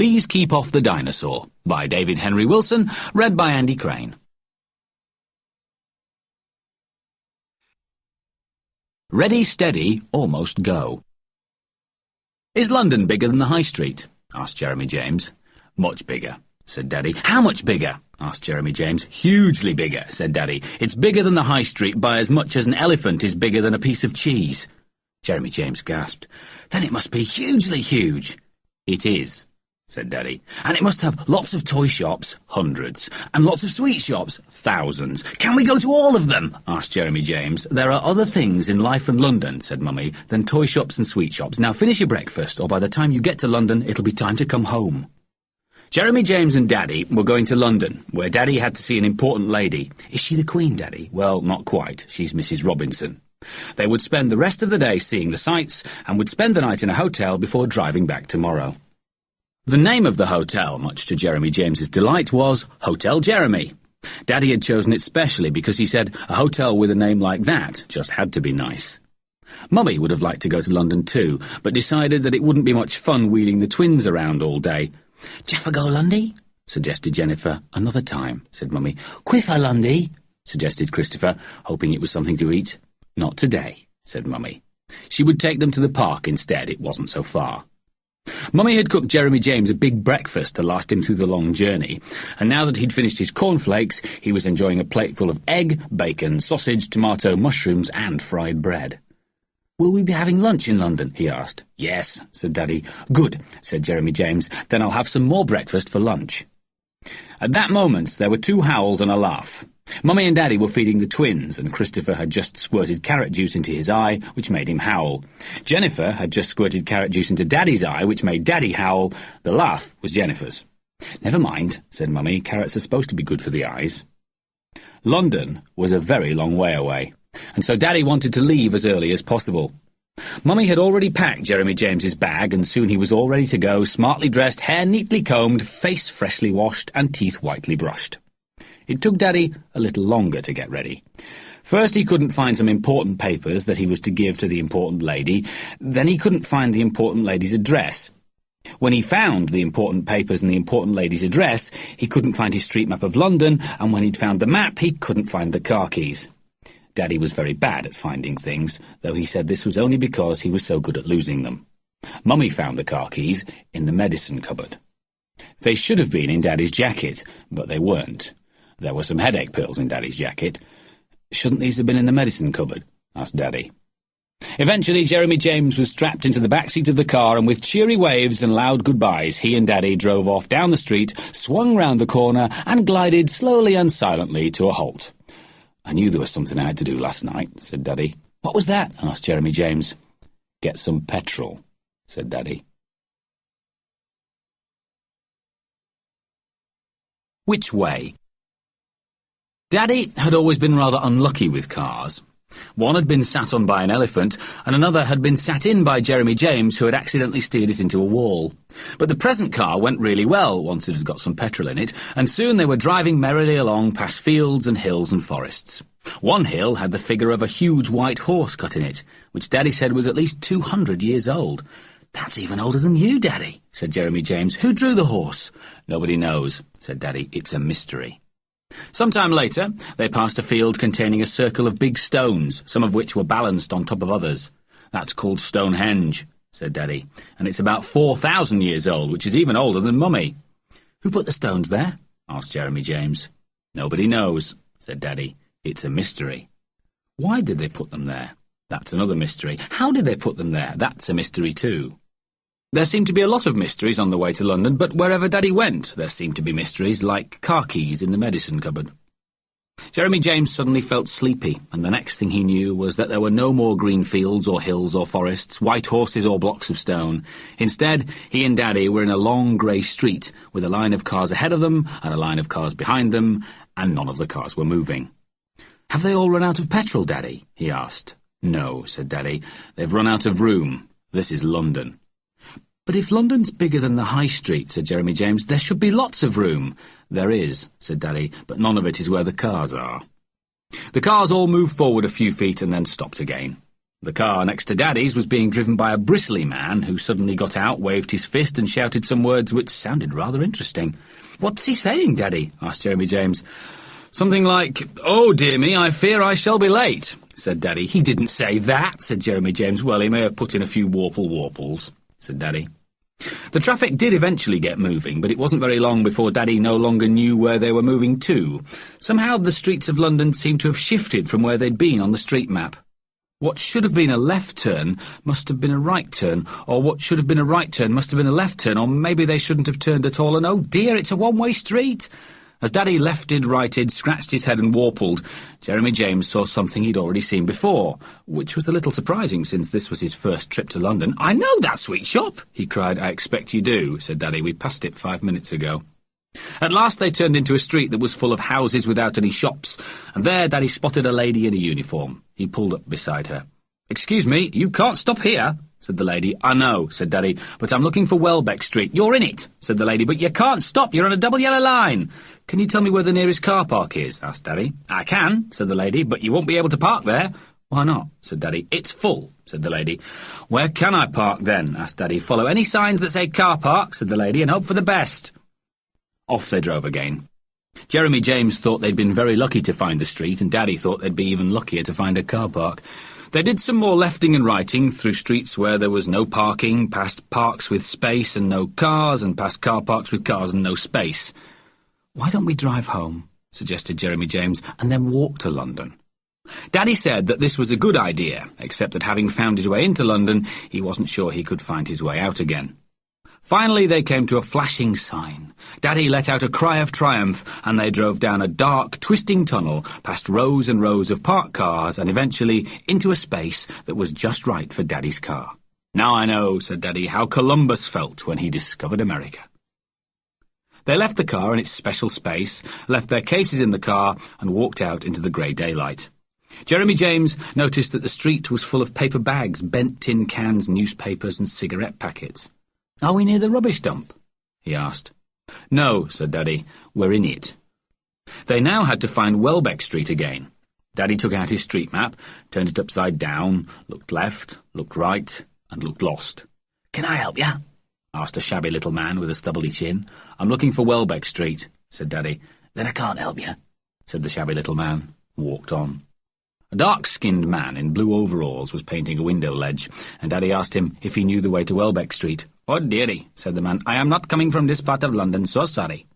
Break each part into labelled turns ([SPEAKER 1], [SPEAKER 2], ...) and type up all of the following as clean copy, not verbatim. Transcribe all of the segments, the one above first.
[SPEAKER 1] Please Keep Off the Dinosaur by David Henry Wilson, read by Andy Crane. Ready, steady, almost go. Is London bigger than the High Street? Asked Jeremy James. Much bigger, said Daddy. How much bigger? Asked Jeremy James. Hugely bigger, said Daddy. It's bigger than the High Street by as much as an elephant is bigger than a piece of cheese. Jeremy James gasped. Then it must be hugely huge. It is, said Daddy. And it must have lots of toy shops, hundreds, and lots of sweet shops, thousands. Can we go to all of them? Asked Jeremy James. There are other things in life in London, said Mummy, than toy shops and sweet shops. Now finish your breakfast, or by the time you get to London, it'll be time to come home. Jeremy James and Daddy were going to London, where Daddy had to see an important lady. Is she the Queen, Daddy? Well, not quite. She's Mrs. Robinson. They would spend the rest of the day seeing the sights, and would spend the night in a hotel before driving back tomorrow. The name of the hotel, much to Jeremy James's delight, was Hotel Jeremy. Daddy had chosen it specially because he said a hotel with a name like that just had to be nice. Mummy would have liked to go to London too, but decided that it wouldn't be much fun wheeling the twins around all day. "Jaffa go Lundy?" suggested Jennifer. "Another time," said Mummy. "Quiffer Lundy?" suggested Christopher, hoping it was something to eat. "Not today," said Mummy. She would take them to the park instead. It wasn't so far. Mummy had cooked Jeremy James a big breakfast to last him through the long journey, and now that he'd finished his cornflakes, he was enjoying a plateful of egg, bacon, sausage, tomato, mushrooms, and fried bread. "Will we be having lunch in London?" he asked. "Yes," said Daddy. "Good," said Jeremy James. "Then I'll have some more breakfast for lunch." At that moment there were two howls and a laugh. Mummy and Daddy were feeding the twins, and Christopher had just squirted carrot juice into his eye, which made him howl. Jennifer had just squirted carrot juice into Daddy's eye, which made Daddy howl. The laugh was Jennifer's. "Never mind," said Mummy. "Carrots are supposed to be good for the eyes." London was a very long way away, and so Daddy wanted to leave as early as possible. Mummy had already packed Jeremy James's bag, and soon he was all ready to go, smartly dressed, hair neatly combed, face freshly washed, and teeth whitely brushed. It took Daddy a little longer to get ready. First he couldn't find some important papers that he was to give to the important lady. Then he couldn't find the important lady's address. When he found the important papers and the important lady's address, he couldn't find his street map of London, and when he'd found the map, he couldn't find the car keys. Daddy was very bad at finding things, though he said this was only because he was so good at losing them. Mummy found the car keys in the medicine cupboard. They should have been in Daddy's jacket, but they weren't. There were some headache pills in Daddy's jacket. "Shouldn't these have been in the medicine cupboard?" asked Daddy. Eventually, Jeremy James was strapped into the back seat of the car, and with cheery waves and loud goodbyes, he and Daddy drove off down the street, swung round the corner, and glided slowly and silently to a halt. "I knew there was something I had to do last night," said Daddy. "What was that?" asked Jeremy James. "Get some petrol," said Daddy. Which way? Daddy had always been rather unlucky with cars. One had been sat on by an elephant, and another had been sat in by Jeremy James, who had accidentally steered it into a wall. But the present car went really well once it had got some petrol in it, and soon they were driving merrily along past fields and hills and forests. One hill had the figure of a huge white horse cut in it, which Daddy said was at least 200 years old. "That's even older than you, Daddy," said Jeremy James. "Who drew the horse?" "Nobody knows," said Daddy. "It's a mystery." Some time later, they passed a field containing a circle of big stones, some of which were balanced on top of others. "That's called Stonehenge," said Daddy, "and it's about 4,000 years old, which is even older than Mummy." "Who put the stones there?" asked Jeremy James. "Nobody knows," said Daddy. "It's a mystery." "Why did they put them there?" "That's another mystery." "How did they put them there?" "That's a mystery too." There seemed to be a lot of mysteries on the way to London, but wherever Daddy went, there seemed to be mysteries, like car keys in the medicine cupboard. Jeremy James suddenly felt sleepy, and the next thing he knew was that there were no more green fields or hills or forests, white horses or blocks of stone. Instead, he and Daddy were in a long grey street, with a line of cars ahead of them and a line of cars behind them, and none of the cars were moving. "Have they all run out of petrol, Daddy?" he asked. "No," said Daddy. "They've run out of room. This is London." "But if London's bigger than the High Street," said Jeremy James, "there should be lots of room." "There is," said Daddy, "but none of it is where the cars are." The cars all moved forward a few feet and then stopped again. The car next to Daddy's was being driven by a bristly man who suddenly got out, waved his fist and shouted some words which sounded rather interesting. "What's he saying, Daddy?" asked Jeremy James. "Something like, 'Oh, dear me, I fear I shall be late,'" said Daddy. "He didn't say that," said Jeremy James. "Well, he may have put in a few warples," said Daddy. The traffic did eventually get moving, but it wasn't very long before Daddy no longer knew where they were moving to. Somehow the streets of London seemed to have shifted from where they'd been on the street map. What should have been a left turn must have been a right turn, or what should have been a right turn must have been a left turn, or maybe they shouldn't have turned at all, and oh dear, it's a one-way street. As Daddy lefted, righted, scratched his head and warpled, Jeremy James saw something he'd already seen before, which was a little surprising since this was his first trip to London. "I know that sweet shop," he cried. "I expect you do," said Daddy. "We passed it 5 minutes ago." At last they turned into a street that was full of houses without any shops, and there Daddy spotted a lady in a uniform. He pulled up beside her. "Excuse me, you can't stop here," said the lady. "I know," said Daddy, "but I'm looking for Welbeck Street." "You're in it," said the lady, "but you can't stop. You're on a double yellow line." "Can you tell me where the nearest car park is?" asked Daddy. "I can," said the lady, "but you won't be able to park there." "Why not?" said Daddy. "It's full," said the lady. "Where can I park then?" asked Daddy. "Follow any signs that say car park," said the lady, "and hope for the best." Off they drove again. Jeremy James thought they'd been very lucky to find the street, and Daddy thought they'd be even luckier to find a car park. They did some more lefting and righting through streets where there was no parking, past parks with space and no cars, and past car parks with cars and no space. "Why don't we drive home?" suggested Jeremy James, "and then walk to London?" Daddy said that this was a good idea, except that having found his way into London, he wasn't sure he could find his way out again. Finally they came to a flashing sign. Daddy let out a cry of triumph, and they drove down a dark, twisting tunnel, past rows and rows of parked cars, and eventually into a space that was just right for Daddy's car. "Now I know," said Daddy, "how Columbus felt when he discovered America." They left the car in its special space, left their cases in the car, and walked out into the grey daylight. Jeremy James noticed that the street was full of paper bags, bent tin cans, newspapers, and cigarette packets. "Are we near the rubbish dump?" he asked. "No," said Daddy, "we're in it." They now had to find Welbeck Street again. Daddy took out his street map, turned it upside down, looked left, looked right, and looked lost. "Can I help you?" asked a shabby little man with a stubbly chin. "I'm looking for Welbeck Street," said Daddy. "Then I can't help you," said the shabby little man, and walked on. A dark-skinned man in blue overalls was painting a window ledge, and Daddy asked him if he knew the way to Welbeck Street. "Oh, dearie," said the man, "I am not coming from this part of London, so sorry."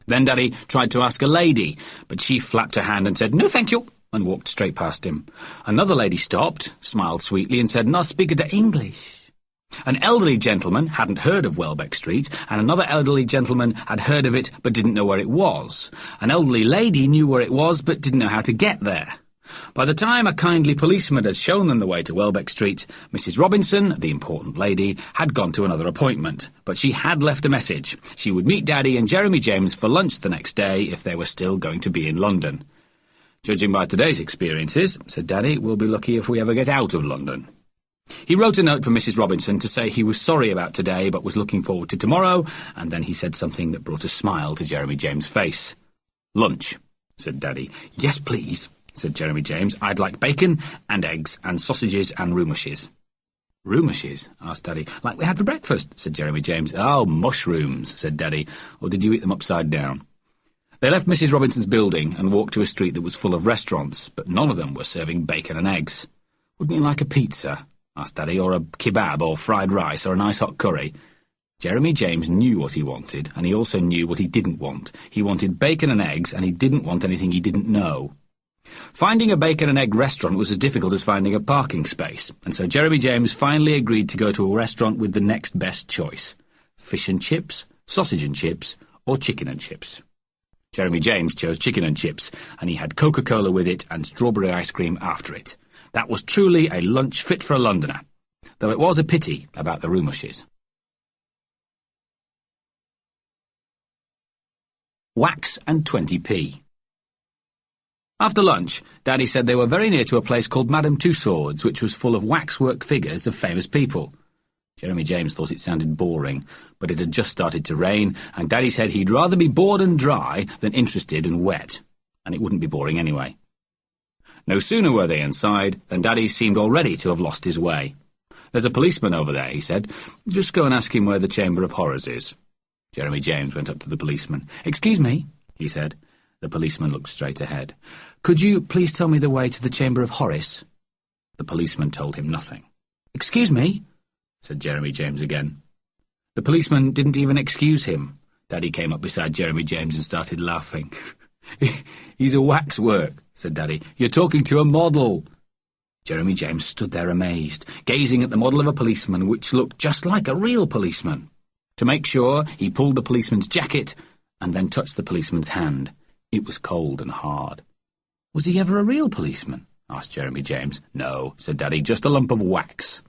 [SPEAKER 1] Then Daddy tried to ask a lady, but she flapped her hand and said, "No, thank you," and walked straight past him. Another lady stopped, smiled sweetly, and said, "No speak the English." An elderly gentleman hadn't heard of Welbeck Street, and another elderly gentleman had heard of it but didn't know where it was. An elderly lady knew where it was but didn't know how to get there. By the time a kindly policeman had shown them the way to Welbeck Street, Mrs. Robinson, the important lady, had gone to another appointment, but she had left a message. She would meet Daddy and Jeremy James for lunch the next day if they were still going to be in London. "Judging by today's experiences," said Daddy, "we'll be lucky if we ever get out of London." He wrote a note for Mrs. Robinson to say he was sorry about today but was looking forward to tomorrow, and then he said something that brought a smile to Jeremy James' face. "Lunch," said Daddy. "Yes, please," said Jeremy James. "I'd like bacon and eggs and sausages and roomushes." "Roomushes?" asked Daddy. "Like we had for breakfast," said Jeremy James. "Oh, mushrooms," said Daddy. "Or did you eat them upside down?" They left Mrs. Robinson's building and walked to a street that was full of restaurants, but none of them were serving bacon and eggs. "Wouldn't you like a pizza?" asked Daddy, "or a kebab or fried rice or a nice hot curry?" Jeremy James knew what he wanted, and he also knew what he didn't want. He wanted bacon and eggs, and he didn't want anything he didn't know. Finding a bacon and egg restaurant was as difficult as finding a parking space, and so Jeremy James finally agreed to go to a restaurant with the next best choice: fish and chips, sausage and chips, or chicken and chips. Jeremy James chose chicken and chips, and he had Coca-Cola with it and strawberry ice cream after it. That was truly a lunch fit for a Londoner, though it was a pity about the roomushes. Wax and 20p. After lunch, Daddy said they were very near to a place called Madame Tussauds, which was full of waxwork figures of famous people. Jeremy James thought it sounded boring, but it had just started to rain, and Daddy said he'd rather be bored and dry than interested and wet, and it wouldn't be boring anyway. No sooner were they inside than Daddy seemed already to have lost his way. "There's a policeman over there," he said. "Just go and ask him where the Chamber of Horrors is." Jeremy James went up to the policeman. "Excuse me," he said. The policeman looked straight ahead. "Could you please tell me the way to the Chamber of Horrors?" The policeman told him nothing. "Excuse me," said Jeremy James again. The policeman didn't even excuse him. Daddy came up beside Jeremy James and started laughing. "He's a waxwork," said Daddy. "You're talking to a model." Jeremy James stood there amazed, gazing at the model of a policeman which looked just like a real policeman. To make sure, he pulled the policeman's jacket and then touched the policeman's hand. It was cold and hard. "Was he ever a real policeman?" asked Jeremy James. "No," said Daddy, "just a lump of wax."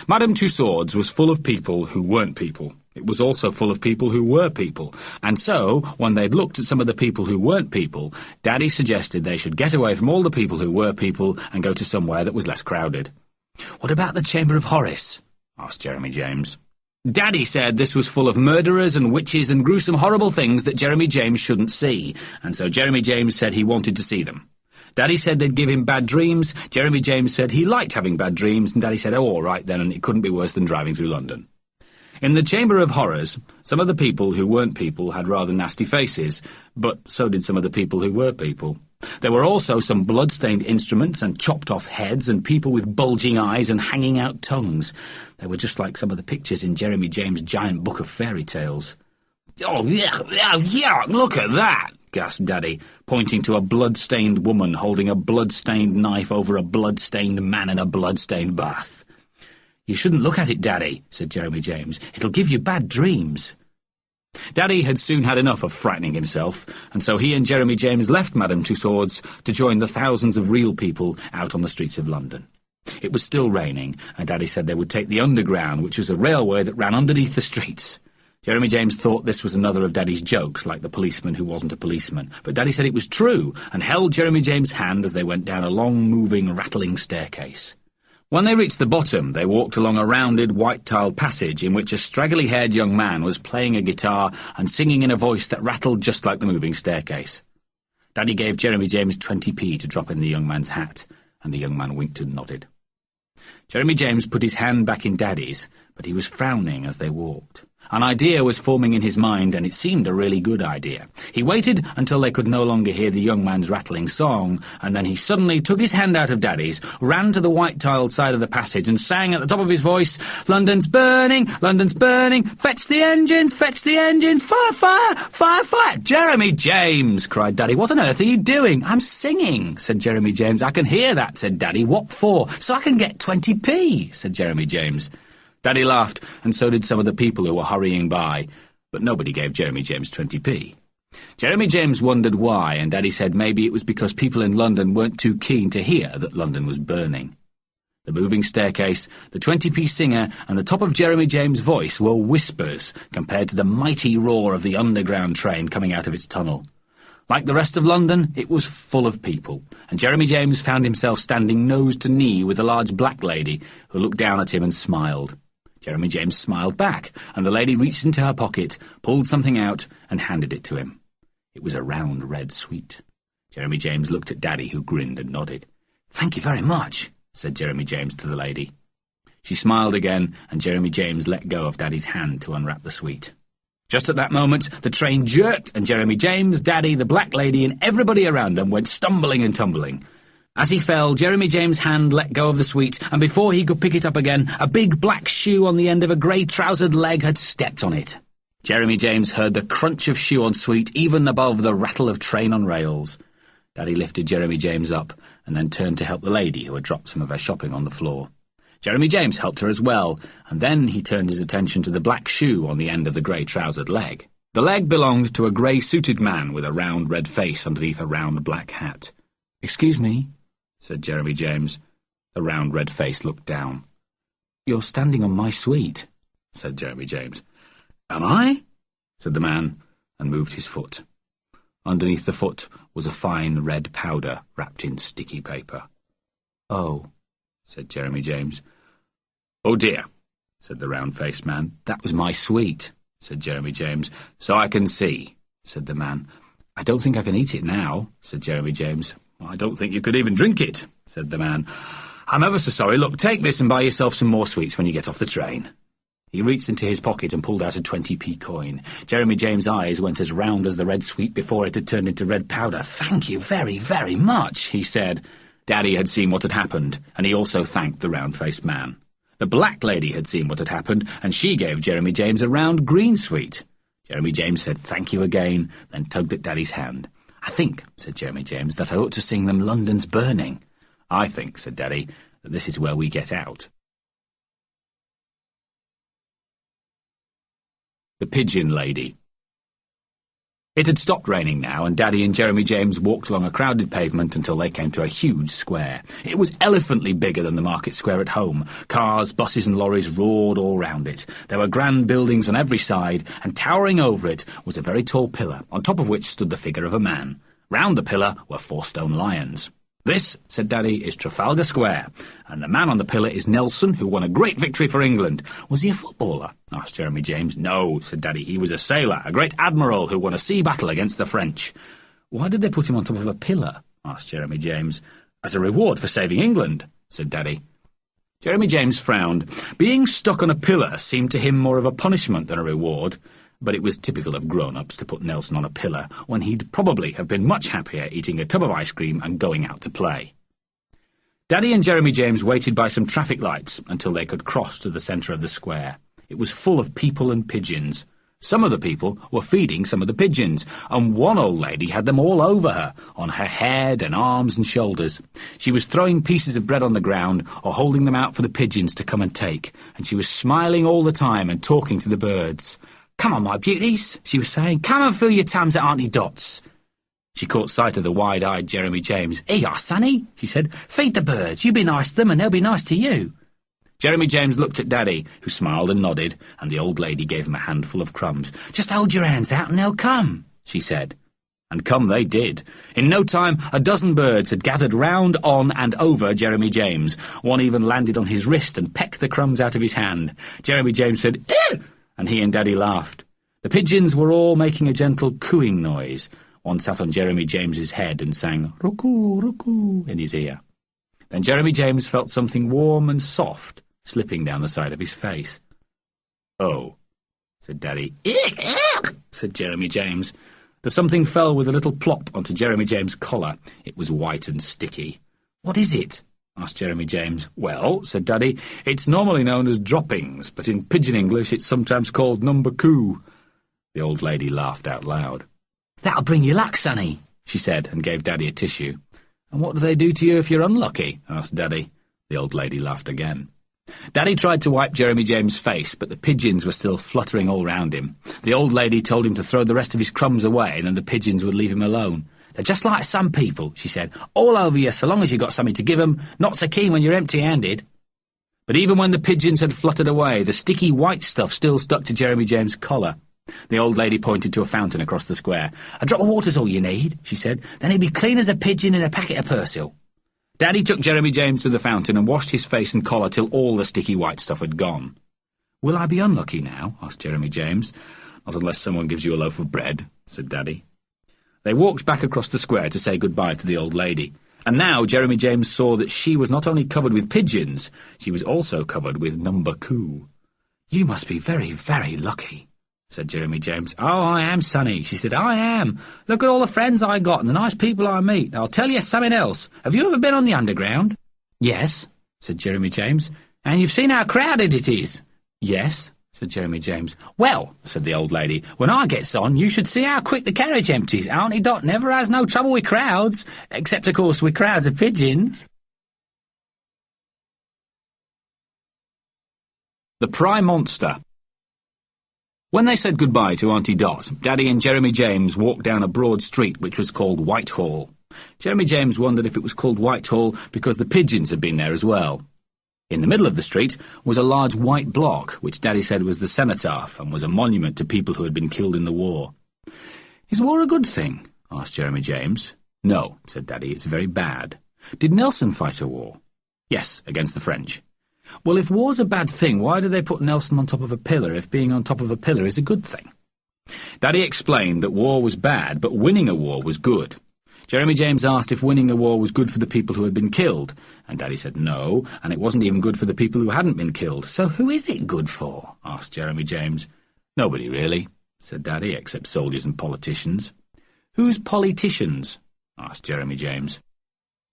[SPEAKER 1] Madame Tussauds was full of people who weren't people. It was also full of people who were people. And so, when they'd looked at some of the people who weren't people, Daddy suggested they should get away from all the people who were people and go to somewhere that was less crowded. "What about the Chamber of Horrors?" asked Jeremy James. Daddy said this was full of murderers and witches and gruesome, horrible things that Jeremy James shouldn't see, and so Jeremy James said he wanted to see them. Daddy said they'd give him bad dreams. Jeremy James said he liked having bad dreams, and Daddy said, "Oh, all right then, and it couldn't be worse than driving through London." In the Chamber of Horrors, some of the people who weren't people had rather nasty faces, but so did some of the people who were people. There were also some blood-stained instruments and chopped-off heads and people with bulging eyes and hanging-out tongues. They were just like some of the pictures in Jeremy James' giant book of fairy tales. "Oh, yeah, look at that!" gasped Daddy, pointing to a blood-stained woman holding a blood-stained knife over a blood-stained man in a blood-stained bath. "You shouldn't look at it, Daddy," said Jeremy James. "It'll give you bad dreams." Daddy had soon had enough of frightening himself, and so he and Jeremy James left Madame Tussauds to join the thousands of real people out on the streets of London. It was still raining, and Daddy said they would take the Underground, which was a railway that ran underneath the streets. Jeremy James thought this was another of Daddy's jokes, like the policeman who wasn't a policeman, but Daddy said it was true, and held Jeremy James' hand as they went down a long, moving, rattling staircase. When they reached the bottom, they walked along a rounded, white-tiled passage in which a straggly-haired young man was playing a guitar and singing in a voice that rattled just like the moving staircase. Daddy gave Jeremy James 20p to drop in the young man's hat, and the young man winked and nodded. Jeremy James put his hand back in Daddy's, but he was frowning as they walked. An idea was forming in his mind, and it seemed a really good idea. He waited until they could no longer hear the young man's rattling song, and then he suddenly took his hand out of Daddy's, ran to the white-tiled side of the passage, and sang at the top of his voice, "London's burning, fetch the engines, fire, fire, fire, fire!" "Jeremy James!" cried Daddy. "What on earth are you doing?" "I'm singing," said Jeremy James. "I can hear that," said Daddy. "What for?" "So I can get 20p, said Jeremy James. Daddy laughed, and so did some of the people who were hurrying by, but nobody gave Jeremy James 20p. Jeremy James wondered why, and Daddy said maybe it was because people in London weren't too keen to hear that London was burning. The moving staircase, the 20p singer, and the top of Jeremy James' voice were whispers compared to the mighty roar of the Underground train coming out of its tunnel. Like the rest of London, it was full of people, and Jeremy James found himself standing nose to knee with a large black lady who looked down at him and smiled. Jeremy James smiled back, and the lady reached into her pocket, pulled something out, and handed it to him. It was a round red sweet. Jeremy James looked at Daddy, who grinned and nodded. "Thank you very much," said Jeremy James to the lady. She smiled again, and Jeremy James let go of Daddy's hand to unwrap the sweet. Just at that moment, the train jerked, and Jeremy James, Daddy, the black lady, and everybody around them went stumbling and tumbling. As he fell, Jeremy James' hand let go of the sweet, and before he could pick it up again, a big black shoe on the end of a grey-trousered leg had stepped on it. Jeremy James heard the crunch of shoe on sweet even above the rattle of train on rails. Daddy lifted Jeremy James up, and then turned to help the lady who had dropped some of her shopping on the floor. Jeremy James helped her as well, and then he turned his attention to the black shoe on the end of the grey-trousered leg. The leg belonged to a grey-suited man with a round red face underneath a round black hat. "Excuse me," said Jeremy James. The round red face looked down. "You're standing on my sweet," said Jeremy James. "Am I?" said the man, and moved his foot. Underneath the foot was a fine red powder wrapped in sticky paper. "Oh," said Jeremy James. "Oh dear," said the round-faced man. "That was my sweet," said Jeremy James. "So I can see," said the man. "I don't think I can eat it now," said Jeremy James. "I don't think you could even drink it," said the man. "I'm ever so sorry. Look, take this and buy yourself some more sweets when you get off the train." He reached into his pocket and pulled out a 20p coin. Jeremy James' eyes went as round as the red sweet before it had turned into red powder. "Thank you very, very much," he said. Daddy had seen what had happened, and he also thanked the round-faced man. The black lady had seen what had happened, and she gave Jeremy James a round green sweet. Jeremy James said thank you again, then tugged at Daddy's hand. "I think," said Jeremy James, "that I ought to sing them London's Burning." "I think," said Daddy, "that this is where we get out." The Pigeon Lady. It had stopped raining now, and Daddy and Jeremy James walked along a crowded pavement until they came to a huge square. It was elephantly bigger than the market square at home. Cars, buses and lorries roared all round it. There were grand buildings on every side, and towering over it was a very tall pillar, on top of which stood the figure of a man. Round the pillar were 4 stone lions. "This," said Daddy, "is Trafalgar Square, and the man on the pillar is Nelson, who won a great victory for England." "Was he a footballer?" asked Jeremy James. "No," said Daddy, "he was a sailor, a great admiral who won a sea battle against the French." "Why did they put him on top of a pillar?" asked Jeremy James. "As a reward for saving England," said Daddy. Jeremy James frowned. Being stuck on a pillar seemed to him more of a punishment than a reward. But it was typical of grown-ups to put Nelson on a pillar when he'd probably have been much happier eating a tub of ice cream and going out to play. Daddy and Jeremy James waited by some traffic lights until they could cross to the centre of the square. It was full of people and pigeons. Some of the people were feeding some of the pigeons, and one old lady had them all over her, on her head and arms and shoulders. She was throwing pieces of bread on the ground or holding them out for the pigeons to come and take, and she was smiling all the time and talking to the birds. "Come on, my beauties," she was saying. "Come and fill your tums at Auntie Dot's." She caught sight of the wide-eyed Jeremy James. "Here you are, sonny," she said. "Feed the birds. You be nice to them and they'll be nice to you." Jeremy James looked at Daddy, who smiled and nodded, and the old lady gave him a handful of crumbs. "Just hold your hands out and they'll come," she said. And come they did. In no time, a dozen birds had gathered round, on, and over Jeremy James. One even landed on his wrist and pecked the crumbs out of his hand. Jeremy James said, "Ew!" and he and Daddy laughed. The pigeons were all making a gentle cooing noise. One sat on Jeremy James's head and sang "Roo-coo, roo-coo" in his ear. Then Jeremy James felt something warm and soft slipping down the side of his face. "Oh," said Daddy. "Ick, ick," said Jeremy James. The something fell with a little plop onto Jeremy James' collar. It was white and sticky. "What is it?" asked Jeremy James. "Well," said Daddy, "it's normally known as droppings, but in pidgin English it's sometimes called number coo." The old lady laughed out loud. "That'll bring you luck, sonny," she said, and gave Daddy a tissue. "And what do they do to you if you're unlucky?" asked Daddy. The old lady laughed again. Daddy tried to wipe Jeremy James' face, but the pigeons were still fluttering all round him. The old lady told him to throw the rest of his crumbs away, and then the pigeons would leave him alone. "They're just like some people," she said, "all over you so long as you've got something to give 'em, not so keen when you're empty-handed." But even when the pigeons had fluttered away, the sticky white stuff still stuck to Jeremy James' collar. The old lady pointed to a fountain across the square. "A drop of water's all you need," she said. "Then he'll be clean as a pigeon in a packet of persil." Daddy took Jeremy James to the fountain and washed his face and collar till all the sticky white stuff had gone. "Will I be unlucky now?" asked Jeremy James. "Not unless someone gives you a loaf of bread," said Daddy. They walked back across the square to say goodbye to the old lady. And now Jeremy James saw that she was not only covered with pigeons, she was also covered with number coo. "You must be very, very lucky," said Jeremy James. "Oh, I am, sonny," she said. "I am. Look at all the friends I got and the nice people I meet. I'll tell you something else. Have you ever been on the Underground?" "Yes," said Jeremy James. "And you've seen how crowded it is?" "Yes," said Jeremy James. "Well," said the old lady, "when I gets on, you should see how quick the carriage empties. Auntie Dot never has no trouble with crowds, except, of course, with crowds of pigeons." The Prime Monster. When they said goodbye to Auntie Dot, Daddy and Jeremy James walked down a broad street which was called Whitehall. Jeremy James wondered if it was called Whitehall because the pigeons had been there as well. In the middle of the street was a large white block, which Daddy said was the cenotaph and was a monument to people who had been killed in the war. "Is war a good thing?" asked Jeremy James. "No," said Daddy, "it's very bad." "Did Nelson fight a war?" "Yes, against the French." "Well, if war's a bad thing, why do they put Nelson on top of a pillar if being on top of a pillar is a good thing?" Daddy explained that war was bad, but winning a war was good. Jeremy James asked if winning a war was good for the people who had been killed, and Daddy said no, and it wasn't even good for the people who hadn't been killed. So who is it good for? Asked Jeremy James. Nobody really, said Daddy, except soldiers and politicians. Who's polytishuns? Asked Jeremy James.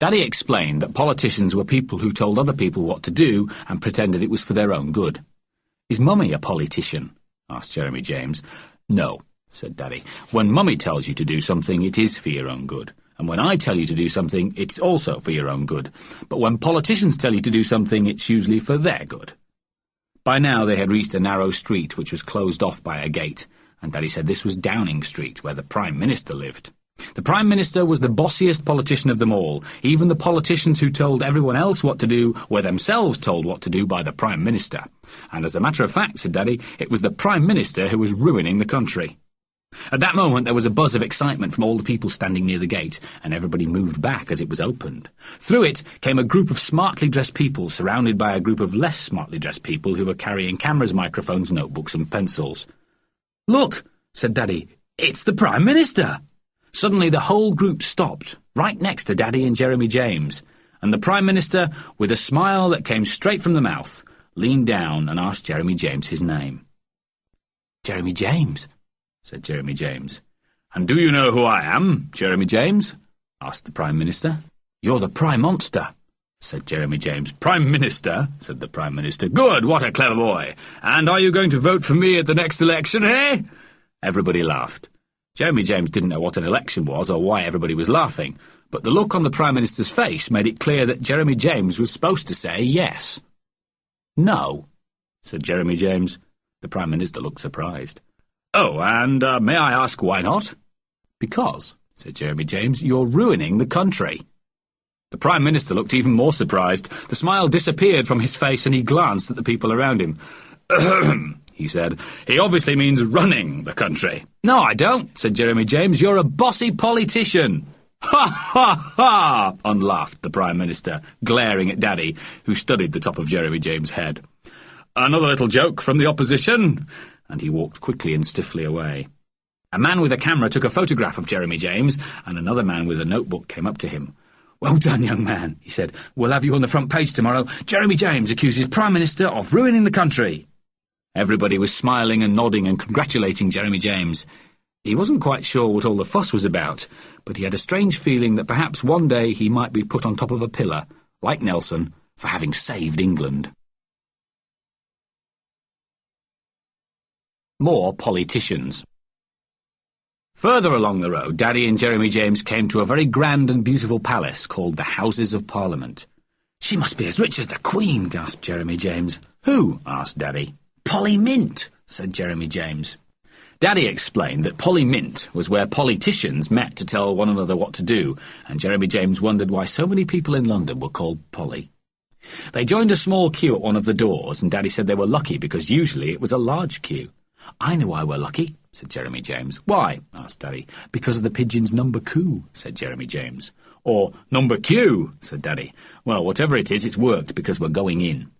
[SPEAKER 1] Daddy explained that politicians were people who told other people what to do and pretended it was for their own good. Is Mummy a politician? Asked Jeremy James. No, said Daddy. When Mummy tells you to do something, it is for your own good. And when I tell you to do something, it's also for your own good. But when politicians tell you to do something, it's usually for their good. By now they had reached a narrow street which was closed off by a gate, and Daddy said this was Downing Street, where the Prime Minister lived. The Prime Minister was the bossiest politician of them all. Even the politicians who told everyone else what to do were themselves told what to do by the Prime Minister. And as a matter of fact, said Daddy, it was the Prime Minister who was ruining the country. At that moment there was a buzz of excitement from all the people standing near the gate, and everybody moved back as it was opened. Through it came a group of smartly dressed people, surrounded by a group of less smartly dressed people who were carrying cameras, microphones, notebooks and pencils. "Look," said Daddy, "it's the Prime Minister." Suddenly the whole group stopped, right next to Daddy and Jeremy James, and the Prime Minister, with a smile that came straight from the mouth, leaned down and asked Jeremy James his name. "Jeremy James," said Jeremy James. "And do you know who I am, Jeremy James?" asked the Prime Minister. "You're the Prime Monster," said Jeremy James. "Prime Minister," said the Prime Minister. "Good, what a clever boy. And are you going to vote for me at the next election, eh?" Everybody laughed. Jeremy James didn't know what an election was or why everybody was laughing, but the look on the Prime Minister's face made it clear that Jeremy James was supposed to say yes. "No," said Jeremy James. The Prime Minister looked surprised. "Oh, and may I ask why not?" "Because," said Jeremy James, "you're ruining the country." The Prime Minister looked even more surprised. The smile disappeared from his face and he glanced at the people around him. "Ahem," he said. "He obviously means running the country." "No, I don't," said Jeremy James. "You're a bossy politician." "Ha, ha, ha!" unlaughed the Prime Minister, glaring at Daddy, who studied the top of Jeremy James' head. "Another little joke from the opposition," and he walked quickly and stiffly away. A man with a camera took a photograph of Jeremy James, and another man with a notebook came up to him. "Well done, young man," he said. "We'll have you on the front page tomorrow. Jeremy James accuses Prime Minister of ruining the country." Everybody was smiling and nodding and congratulating Jeremy James. He wasn't quite sure what all the fuss was about, but he had a strange feeling that perhaps one day he might be put on top of a pillar, like Nelson, for having saved England. More politicians. Further along the road, Daddy and Jeremy James came to a very grand and beautiful palace called the Houses of Parliament. "She must be as rich as the Queen," gasped Jeremy James. "Who?" asked Daddy. "Polly Mint," said Jeremy James. Daddy explained that Polly Mint was where politicians met to tell one another what to do, and Jeremy James wondered why so many people in London were called Polly. They joined a small queue at one of the doors, and Daddy said they were lucky because usually it was a large queue. "I know why we're lucky," said Jeremy James. "Why?" asked Daddy. "Because of the pigeon's number coup," said Jeremy James. "Or number Q," said Daddy. "Well, whatever it is, it's worked because we're going in."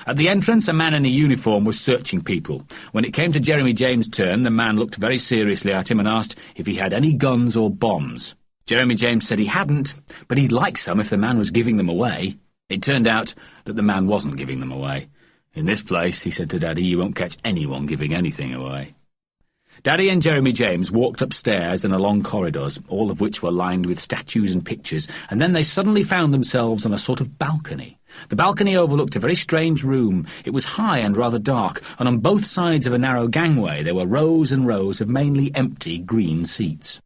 [SPEAKER 1] At the entrance, a man in a uniform was searching people. When it came to Jeremy James' turn, the man looked very seriously at him and asked if he had any guns or bombs. Jeremy James said he hadn't, but he'd like some if the man was giving them away. It turned out that the man wasn't giving them away. "In this place," he said to Daddy, "you won't catch anyone giving anything away." Daddy and Jeremy James walked upstairs and along corridors, all of which were lined with statues and pictures, and then they suddenly found themselves on a sort of balcony. The balcony overlooked a very strange room. It was high and rather dark, and on both sides of a narrow gangway there were rows and rows of mainly empty green seats.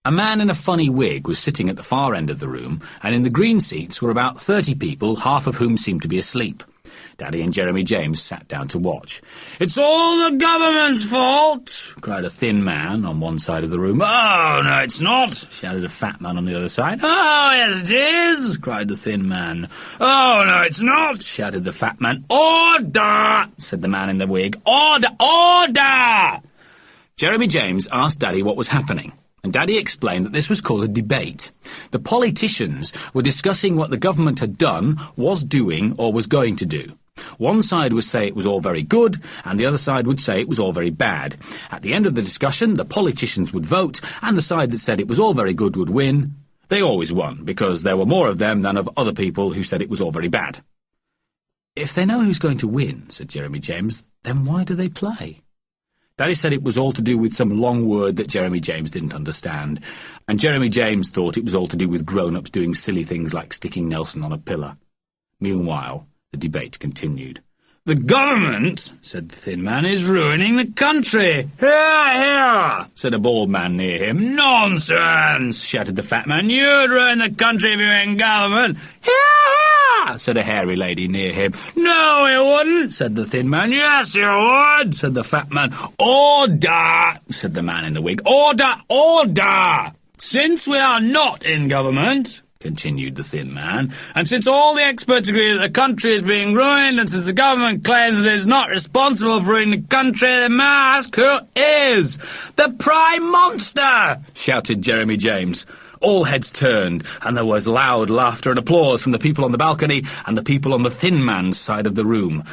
[SPEAKER 1] A man in a funny wig was sitting at the far end of the room, and in the green seats were about 30 people, half of whom seemed to be asleep. Daddy and Jeremy James sat down to watch. "It's all the government's fault!" cried a thin man on one side of the room. "Oh, no, it's not!" shouted a fat man on the other side. "Oh, yes, it is!" cried the thin man. "Oh, no, it's not!" shouted the fat man. "Order!" said the man in the wig. "Order! Order!" Jeremy James asked Daddy what was happening, and Daddy explained that this was called a debate. The politicians were discussing what the government had done, was doing, or was going to do. One side would say it was all very good, and the other side would say it was all very bad. At the end of the discussion, the politicians would vote, and the side that said it was all very good would win. They always won, because there were more of them than of other people who said it was all very bad. "If they know who's going to win," said Jeremy James, "then why do they play?" Daddy said it was all to do with some long word that Jeremy James didn't understand, and Jeremy James thought it was all to do with grown-ups doing silly things like sticking Nelson on a pillar. Meanwhile, the debate continued. "The government," said the thin man, "is ruining the country." "Hear, hear," said a bald man near him. "Nonsense," shouted the fat man. "You'd ruin the country if you were in government." "Hear, hear," said a hairy lady near him. "No, you wouldn't," said the thin man. "Yes, you would," said the fat man. "Order," said the man in the wig. "Order, order. Since we are not in government," continued the thin man, "and since all the experts agree that the country is being ruined, and since the government claims that it is not responsible for ruining the country, then may I ask who is?" "The Prime Monster!" shouted Jeremy James. All heads turned, and there was loud laughter and applause from the people on the balcony and the people on the thin man's side of the room.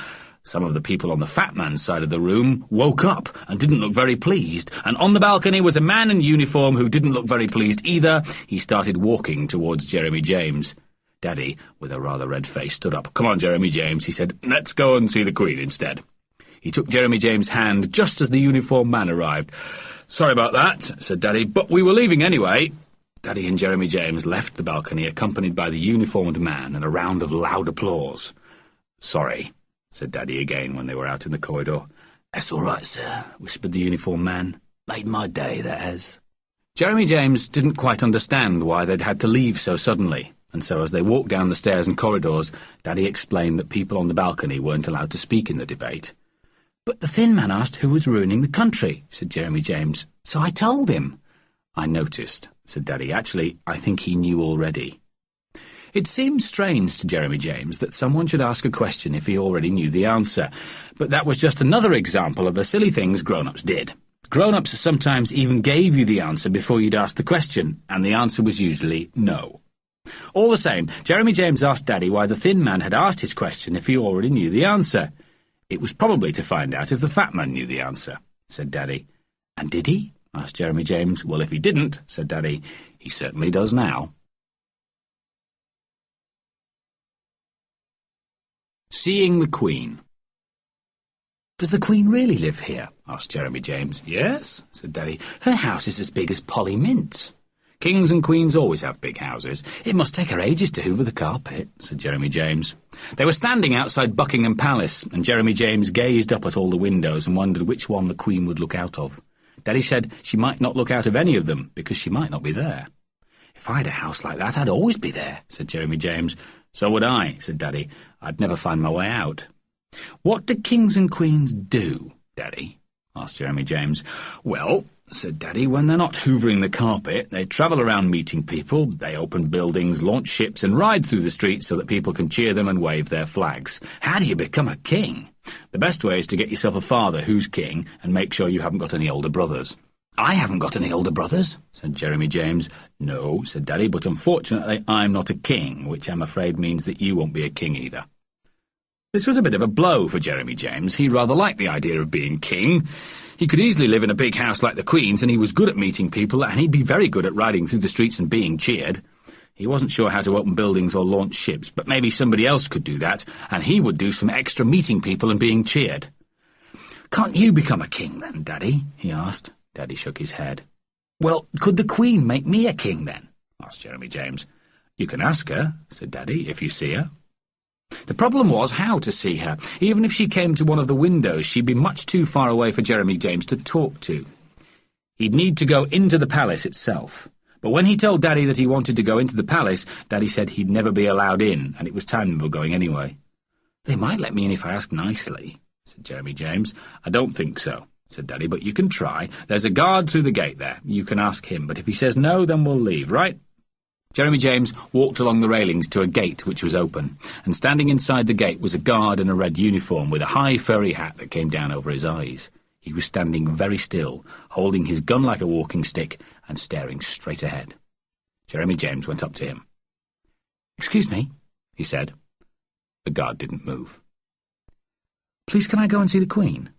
[SPEAKER 1] Some of the people on the fat man's side of the room woke up and didn't look very pleased, and on the balcony was a man in uniform who didn't look very pleased either. He started walking towards Jeremy James. Daddy, with a rather red face, stood up. "Come on, Jeremy James," he said. "Let's go and see the Queen instead." He took Jeremy James' hand just as the uniformed man arrived. "Sorry about that," said Daddy, "but we were leaving anyway." Daddy and Jeremy James left the balcony, accompanied by the uniformed man and a round of loud applause. "Sorry," said Daddy again when they were out in the corridor. "That's all right, sir," whispered the uniformed man. "Made my day, that has." Jeremy James didn't quite understand why they'd had to leave so suddenly, and so as they walked down the stairs and corridors, Daddy explained that people on the balcony weren't allowed to speak in the debate. "But the thin man asked who was ruining the country," said Jeremy James, "so I told him." "I noticed," said Daddy. "Actually, I think he knew already." It seemed strange to Jeremy James that someone should ask a question if he already knew the answer, but that was just another example of the silly things grown-ups did. Grown-ups sometimes even gave you the answer before you'd asked the question, and the answer was usually no. All the same, Jeremy James asked Daddy why the thin man had asked his question if he already knew the answer. "It was probably to find out if the fat man knew the answer," said Daddy. "And did he?" asked Jeremy James. "Well, if he didn't," said Daddy, "he certainly does now." Seeing the Queen. "Does the Queen really live here?" asked Jeremy James. "Yes," said Daddy. "Her house is as big as Polly Mint." "Kings and queens always have big houses. It must take her ages to hoover the carpet," said Jeremy James. They were standing outside Buckingham Palace, and Jeremy James gazed up at all the windows and wondered which one the Queen would look out of. Daddy said she might not look out of any of them, because she might not be there. "If I had a house like that, I'd always be there," said Jeremy James. "So would I," said Daddy. "I'd never find my way out." "What do kings and queens do, Daddy?" asked Jeremy James. "Well," said Daddy, "when they're not hoovering the carpet, they travel around meeting people, they open buildings, launch ships, and ride through the streets so that people can cheer them and wave their flags. How do you become a king? The best way is to get yourself a father who's king and make sure you haven't got any older brothers." "I haven't got any older brothers," said Jeremy James. "No," said Daddy, "but unfortunately I'm not a king, which I'm afraid means that you won't be a king either." This was a bit of a blow for Jeremy James. He rather liked the idea of being king. He could easily live in a big house like the Queen's, and he was good at meeting people, and he'd be very good at riding through the streets and being cheered. He wasn't sure how to open buildings or launch ships, but maybe somebody else could do that, and he would do some extra meeting people and being cheered. "Can't you become a king then, Daddy?" he asked. Daddy shook his head. "Well, could the Queen make me a king then?" asked Jeremy James. "You can ask her," said Daddy, "if you see her." The problem was how to see her. Even if she came to one of the windows, she'd be much too far away for Jeremy James to talk to. He'd need to go into the palace itself. But when he told Daddy that he wanted to go into the palace, Daddy said he'd never be allowed in, and it was time we were going anyway. "They might let me in if I ask nicely," said Jeremy James. "I don't think so," said Daddy, "but you can try. There's a guard through the gate there. You can ask him, but if he says no, then we'll leave, right?" Jeremy James walked along the railings to a gate which was open, and standing inside the gate was a guard in a red uniform with a high furry hat that came down over his eyes. He was standing very still, holding his gun like a walking stick and staring straight ahead. Jeremy James went up to him. "Excuse me," he said. The guard didn't move. "Please can I go and see the Queen?"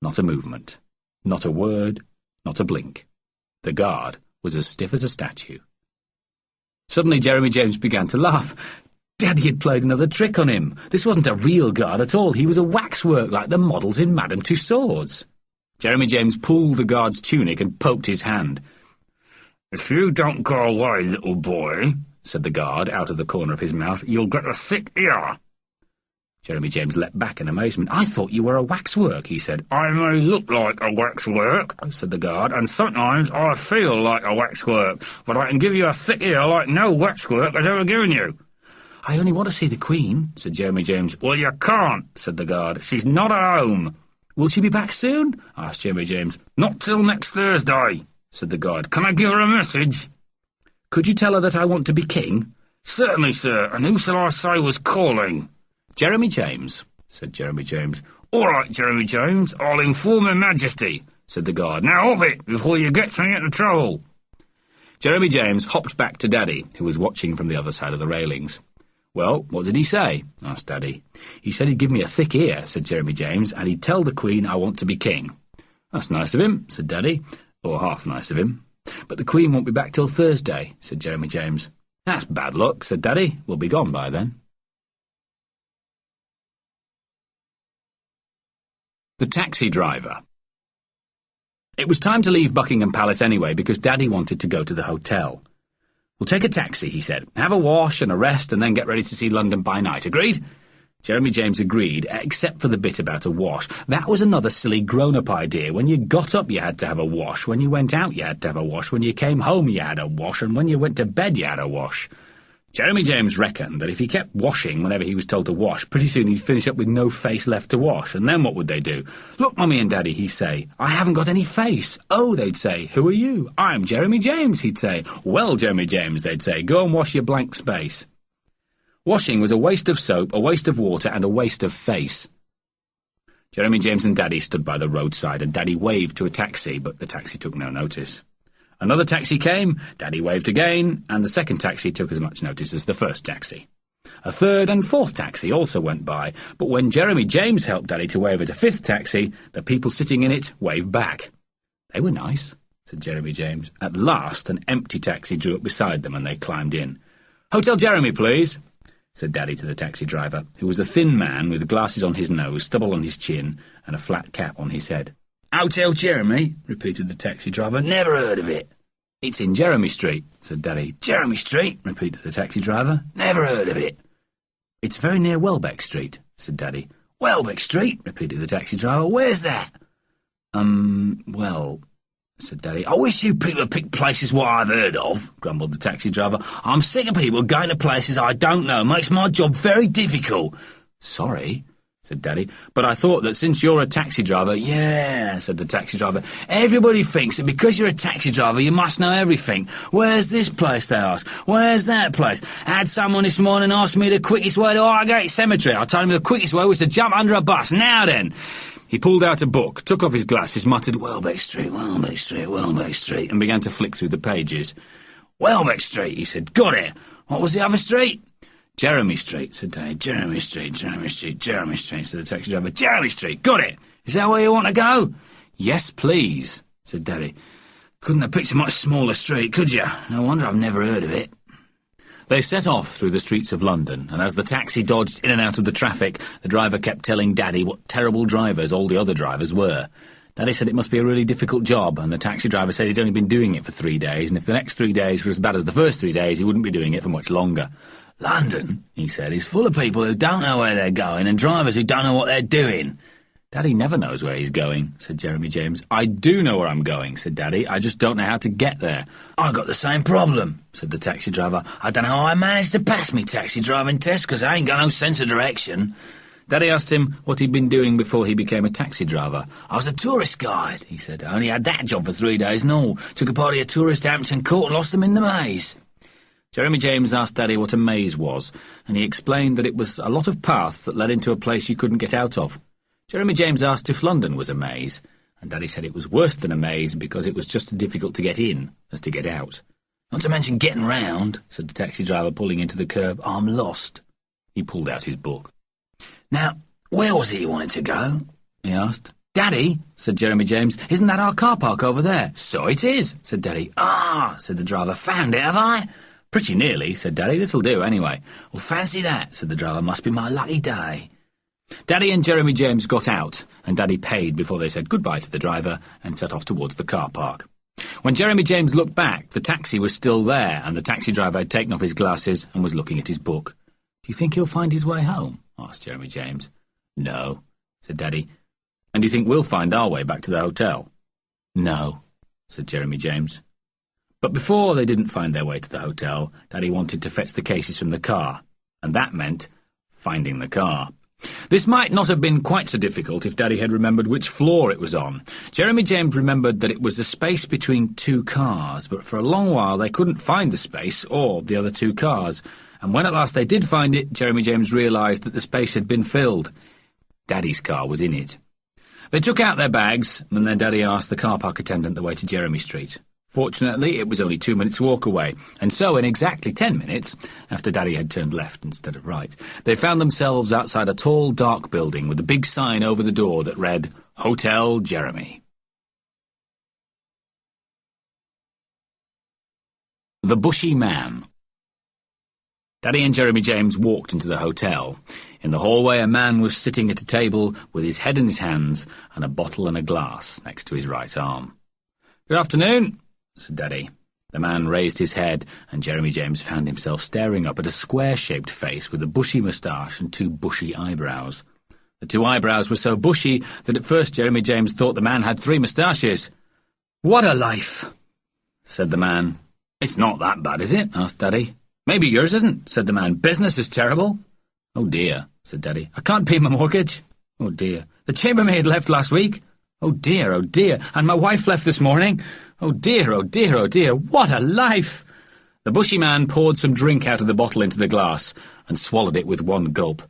[SPEAKER 1] Not a movement, not a word, not a blink. The guard was as stiff as a statue. Suddenly Jeremy James began to laugh. Daddy had played another trick on him. This wasn't a real guard at all. He was a waxwork like the models in Madame Tussauds. Jeremy James pulled the guard's tunic and poked his hand. "If you don't go away, little boy," said the guard out of the corner of his mouth, "you'll get a thick ear." Jeremy James leapt back in amazement. "I thought you were a waxwork," he said. "I may look like a waxwork," said the guard, "and sometimes I feel like a waxwork, but I can give you a thick ear like no waxwork has ever given you." "I only want to see the Queen," said Jeremy James. "Well, you can't," said the guard. "She's not at home." "Will she be back soon?" asked Jeremy James. "Not till next Thursday," said the guard. "Can I give her a message?" "Could you tell her that I want to be king?" "Certainly, sir. And who shall I say was calling?" "Jeremy James," said Jeremy James. "All right, Jeremy James, I'll inform Her Majesty," said the guard. "Now up it, before you get me into trouble." Jeremy James hopped back to Daddy, who was watching from the other side of the railings. "Well, what did he say?" asked Daddy. "He said he'd give me a thick ear," said Jeremy James, "and he'd tell the Queen I want to be king." "That's nice of him," said Daddy, "or half nice of him." "But the Queen won't be back till Thursday," said Jeremy James. "That's bad luck," said Daddy. "We'll be gone by then." The Taxi Driver. It was time to leave Buckingham Palace anyway, because Daddy wanted to go to the hotel. "We'll take a taxi," he said. "Have a wash and a rest, and then get ready to see London by night. Agreed?" Jeremy James agreed, except for the bit about a wash. That was another silly grown-up idea. When you got up, you had to have a wash. When you went out, you had to have a wash. When you came home, you had a wash. And when you went to bed, you had a wash. Jeremy James reckoned that if he kept washing whenever he was told to wash, pretty soon he'd finish up with no face left to wash. And then what would they do? "Look, Mummy and Daddy," he'd say, "I haven't got any face." "Oh," they'd say, "who are you?" "I'm Jeremy James," he'd say. "Well, Jeremy James," they'd say, "go and wash your blank space." Washing was a waste of soap, a waste of water, and a waste of face. Jeremy James and Daddy stood by the roadside, and Daddy waved to a taxi, but the taxi took no notice. Another taxi came, Daddy waved again, and the second taxi took as much notice as the first taxi. A third and fourth taxi also went by, but when Jeremy James helped Daddy to wave at a fifth taxi, the people sitting in it waved back. "They were nice," said Jeremy James. At last an empty taxi drew up beside them, and they climbed in. "Hotel Jeremy, please," said Daddy to the taxi driver, who was a thin man with glasses on his nose, stubble on his chin, and a flat cap on his head. "Hotel Jeremy," repeated the taxi driver. "Never heard of it." "It's in Jeremy Street," said Daddy. "Jeremy Street," repeated the taxi driver. "Never heard of it." "It's very near Welbeck Street," said Daddy. "Welbeck Street," repeated the taxi driver. "Where's that?" Well," said Daddy. "I wish you people would pick places what I've heard of," grumbled the taxi driver. "I'm sick of people going to places I don't know. It makes my job very difficult." "Sorry," said Daddy, "but I thought that since you're a taxi driver—" "Yeah," said the taxi driver. "Everybody thinks that because you're a taxi driver you must know everything. Where's this place, they ask. Where's that place? Had someone this morning ask me the quickest way to Highgate Cemetery. I told him the quickest way was to jump under a bus. Now then." He pulled out a book, took off his glasses, muttered, "Welbeck Street, Welbeck Street, Welbeck Street," and began to flick through the pages. "Welbeck Street," he said. "Got it. What was the other street?" "Jeremy Street," said Daddy. "Jeremy Street, Jeremy Street, Jeremy Street," said the taxi driver. "Jeremy Street, got it. Is that where you want to go?" "Yes, please," said Daddy. "Couldn't have picked a much smaller street, could you? No wonder I've never heard of it." They set off through the streets of London, and as the taxi dodged in and out of the traffic, the driver kept telling Daddy what terrible drivers all the other drivers were. Daddy said it must be a really difficult job, and the taxi driver said he'd only been doing it for 3 days, and if the next 3 days were as bad as the first 3 days, he wouldn't be doing it for much longer. "London," he said, "is full of people who don't know where they're going and drivers who don't know what they're doing." "Daddy never knows where he's going," said Jeremy James. "I do know where I'm going," said Daddy. "I just don't know how to get there." "I got the same problem," said the taxi driver. "I don't know how I managed to pass me taxi driving test, because I ain't got no sense of direction." Daddy asked him what he'd been doing before he became a taxi driver. "I was a tourist guide," he said. "I only had that job for 3 days and all. Took a party of tourists to Hampton Court and lost them in the maze." Jeremy James asked Daddy what a maze was, and he explained that it was a lot of paths that led into a place you couldn't get out of. Jeremy James asked if London was a maze, and Daddy said it was worse than a maze because it was just as difficult to get in as to get out. "Not to mention getting round," said the taxi driver, pulling into the curb. "I'm lost." He pulled out his book. "Now, where was it you wanted to go?" he asked. "Daddy," said Jeremy James, "isn't that our car park over there?" "So it is," said Daddy. "Ah," said the driver, "found it, have I?" "Pretty nearly," said Daddy. "This'll do, anyway." "Well, fancy that," said the driver. "Must be my lucky day." Daddy and Jeremy James got out, and Daddy paid before they said goodbye to the driver and set off towards the car park. When Jeremy James looked back, the taxi was still there, and the taxi driver had taken off his glasses and was looking at his book. "Do you think he'll find his way home?" asked Jeremy James. "No," said Daddy. "And do you think we'll find our way back to the hotel?" "No," said Jeremy James. But before they didn't find their way to the hotel, Daddy wanted to fetch the cases from the car, and that meant finding the car. This might not have been quite so difficult if Daddy had remembered which floor it was on. Jeremy James remembered that it was the space between two cars, but for a long while they couldn't find the space or the other two cars, and when at last they did find it, Jeremy James realised that the space had been filled. Daddy's car was in it. They took out their bags, and then Daddy asked the car park attendant the way to Jeremy Street. Fortunately, it was only 2 minutes' walk away, and so in exactly 10 minutes, after Daddy had turned left instead of right, they found themselves outside a tall, dark building with a big sign over the door that read, Hotel Jeremy. The Bushy Man. Daddy and Jeremy James walked into the hotel. In the hallway, a man was sitting at a table with his head in his hands and a bottle and a glass next to his right arm. "Good afternoon," said Daddy. The man raised his head, and Jeremy James found himself staring up at a square-shaped face with a bushy moustache and two bushy eyebrows. The two eyebrows were so bushy that at first Jeremy James thought the man had 3 moustaches. "What a life," said the man. "It's not that bad, is it?" asked Daddy. "Maybe yours isn't," said the man. "Business is terrible." "Oh dear," said Daddy. "I can't pay my mortgage." "Oh dear." "The chambermaid left last week." "Oh dear, oh dear. And my wife left this morning." "Oh dear, oh dear, oh dear. What a life!" The bushy man poured some drink out of the bottle into the glass and swallowed it with one gulp.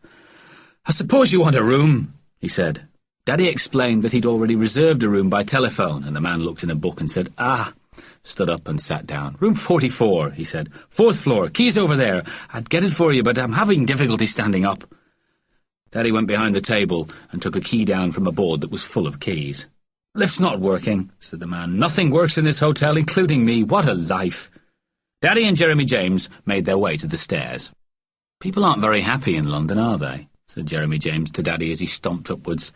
[SPEAKER 1] "I suppose you want a room," he said. Daddy explained that he'd already reserved a room by telephone, and the man looked in a book and said, stood up and sat down. "Room 44, he said. 4th floor, keys over there. I'd get it for you, but I'm having difficulty standing up." Daddy went behind the table and took a key down from a board that was full of keys. "Lift's not working," said the man. "Nothing works in this hotel, including me. What a life." Daddy and Jeremy James made their way to the stairs. "People aren't very happy in London, are they?" said Jeremy James to Daddy as he stomped upwards.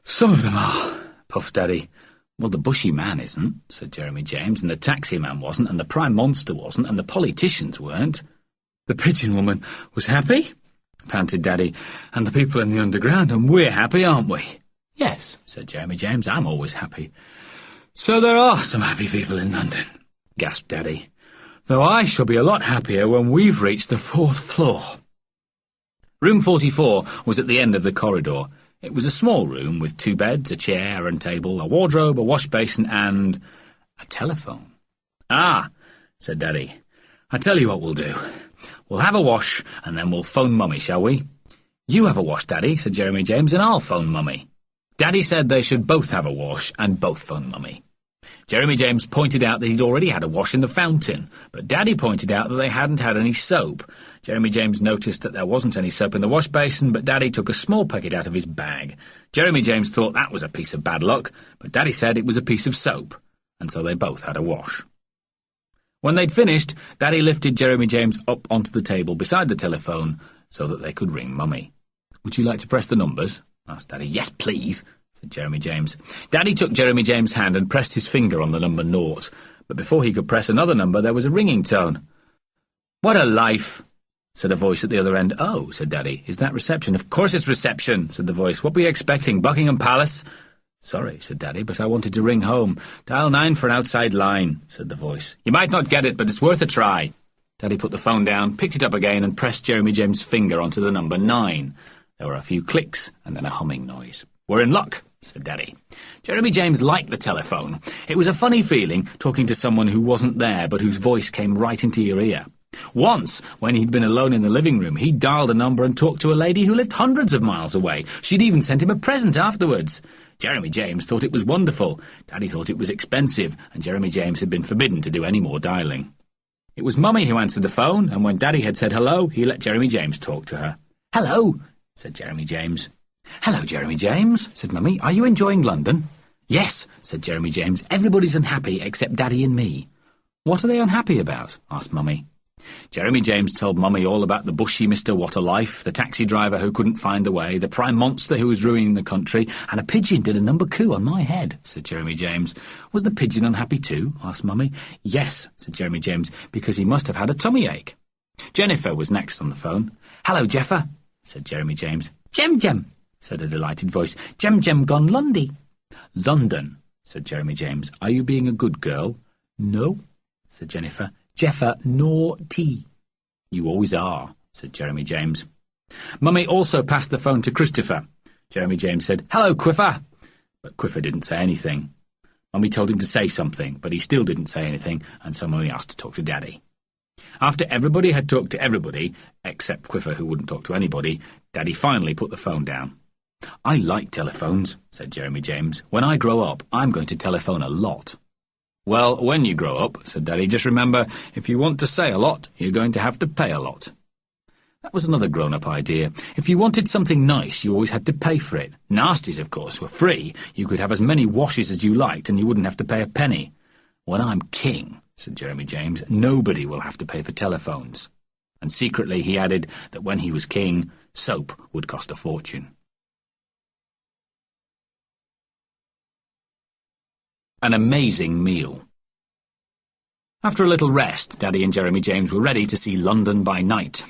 [SPEAKER 1] "Some of them are," puffed Daddy. "Well, the bushy man isn't," said Jeremy James, "and the taxi man wasn't, and the prime monster wasn't, and the politicians weren't." "The pigeon woman was happy," panted Daddy, "and the people in the underground, and we're happy, aren't we?" "Yes," said Jeremy James, "I'm always happy." "So there are some happy people in London," gasped Daddy. "Though I shall be a lot happier when we've reached the 4th floor." Room 44 was at the end of the corridor. It was a small room with 2 beds, a chair and table, a wardrobe, a wash basin, and a telephone. "Ah," said Daddy, "I tell you what we'll do. We'll have a wash, and then we'll phone Mummy, shall we?" "You have a wash, Daddy," said Jeremy James, "and I'll phone Mummy." Daddy said they should both have a wash and both phone Mummy. Jeremy James pointed out that he'd already had a wash in the fountain, but Daddy pointed out that they hadn't had any soap. Jeremy James noticed that there wasn't any soap in the wash basin, but Daddy took a small packet out of his bag. Jeremy James thought that was a piece of bad luck, but Daddy said it was a piece of soap, and so they both had a wash. When they'd finished, Daddy lifted Jeremy James up onto the table beside the telephone so that they could ring Mummy. "Would you like to press the numbers?" asked Daddy. "Yes, please," said Jeremy James. Daddy took Jeremy James' hand and pressed his finger on the number 0, but before he could press another number there was a ringing tone. "What a life," said a voice at the other end. "Oh," said Daddy, "is that reception?" "Of course it's reception," said the voice. "What were you expecting, Buckingham Palace?" "Sorry," said Daddy, "but I wanted to ring home." "Dial 9 for an outside line," said the voice. "You might not get it, but it's worth a try." Daddy put the phone down, picked it up again, and pressed Jeremy James' finger onto the number 9. There were a few clicks and then a humming noise. "We're in luck," said Daddy. Jeremy James liked the telephone. It was a funny feeling, talking to someone who wasn't there but whose voice came right into your ear. Once, when he'd been alone in the living room, he'd dialed a number and talked to a lady who lived hundreds of miles away. She'd even sent him a present afterwards. Jeremy James thought it was wonderful. Daddy thought it was expensive, and Jeremy James had been forbidden to do any more dialing. It was Mummy who answered the phone, and when Daddy had said hello, he let Jeremy James talk to her. "Hello," said Jeremy James. "Hello, Jeremy James," said Mummy. "Are you enjoying London?" "Yes," said Jeremy James. "Everybody's unhappy except Daddy and me." "What are they unhappy about?" asked Mummy. Jeremy James told Mummy all about the bushy Mr. What-a-Life, the taxi driver who couldn't find the way, the prime monster who was ruining the country, and a pigeon did a number coup on my head, said Jeremy James. Was the pigeon unhappy too? Asked Mummy. Yes, said Jeremy James, because he must have had a tummy ache. Jennifer was next on the phone. Hello, Jeffer, said Jeremy James. Jem, said a delighted voice. Jem gone Lundy. London, said Jeremy James. Are you being a good girl? No, said Jennifer. Jeffer, naughty. You always are, said Jeremy James. Mummy also passed the phone to Christopher. Jeremy James said, Hello, Quiffer. But Quiffer didn't say anything. Mummy told him to say something, but he still didn't say anything, and so Mummy asked to talk to Daddy. After everybody had talked to everybody, except Quiffer who wouldn't talk to anybody, Daddy finally put the phone down. I like telephones, said Jeremy James. When I grow up, I'm going to telephone a lot. Well, when you grow up, said Daddy, just remember, if you want to say a lot, you're going to have to pay a lot. That was another grown-up idea. If you wanted something nice, you always had to pay for it. Nasties, of course, were free. You could have as many washes as you liked, and you wouldn't have to pay a penny. When I'm king, said Jeremy James, nobody will have to pay for telephones. And secretly he added that when he was king, soap would cost a fortune. An amazing meal. After a little rest, Daddy and Jeremy James were ready to see London by night.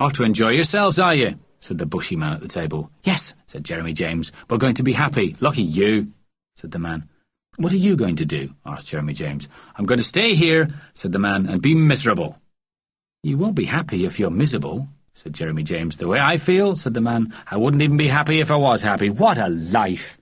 [SPEAKER 1] Off to enjoy yourselves, are you? Said the bushy man at the table. Yes, said Jeremy James. We're going to be happy. Lucky you, said the man. What are you going to do? Asked Jeremy James. I'm going to stay here, said the man, and be miserable. You won't be happy if you're miserable, said Jeremy James. The way I feel, said the man, I wouldn't even be happy if I was happy. What a life!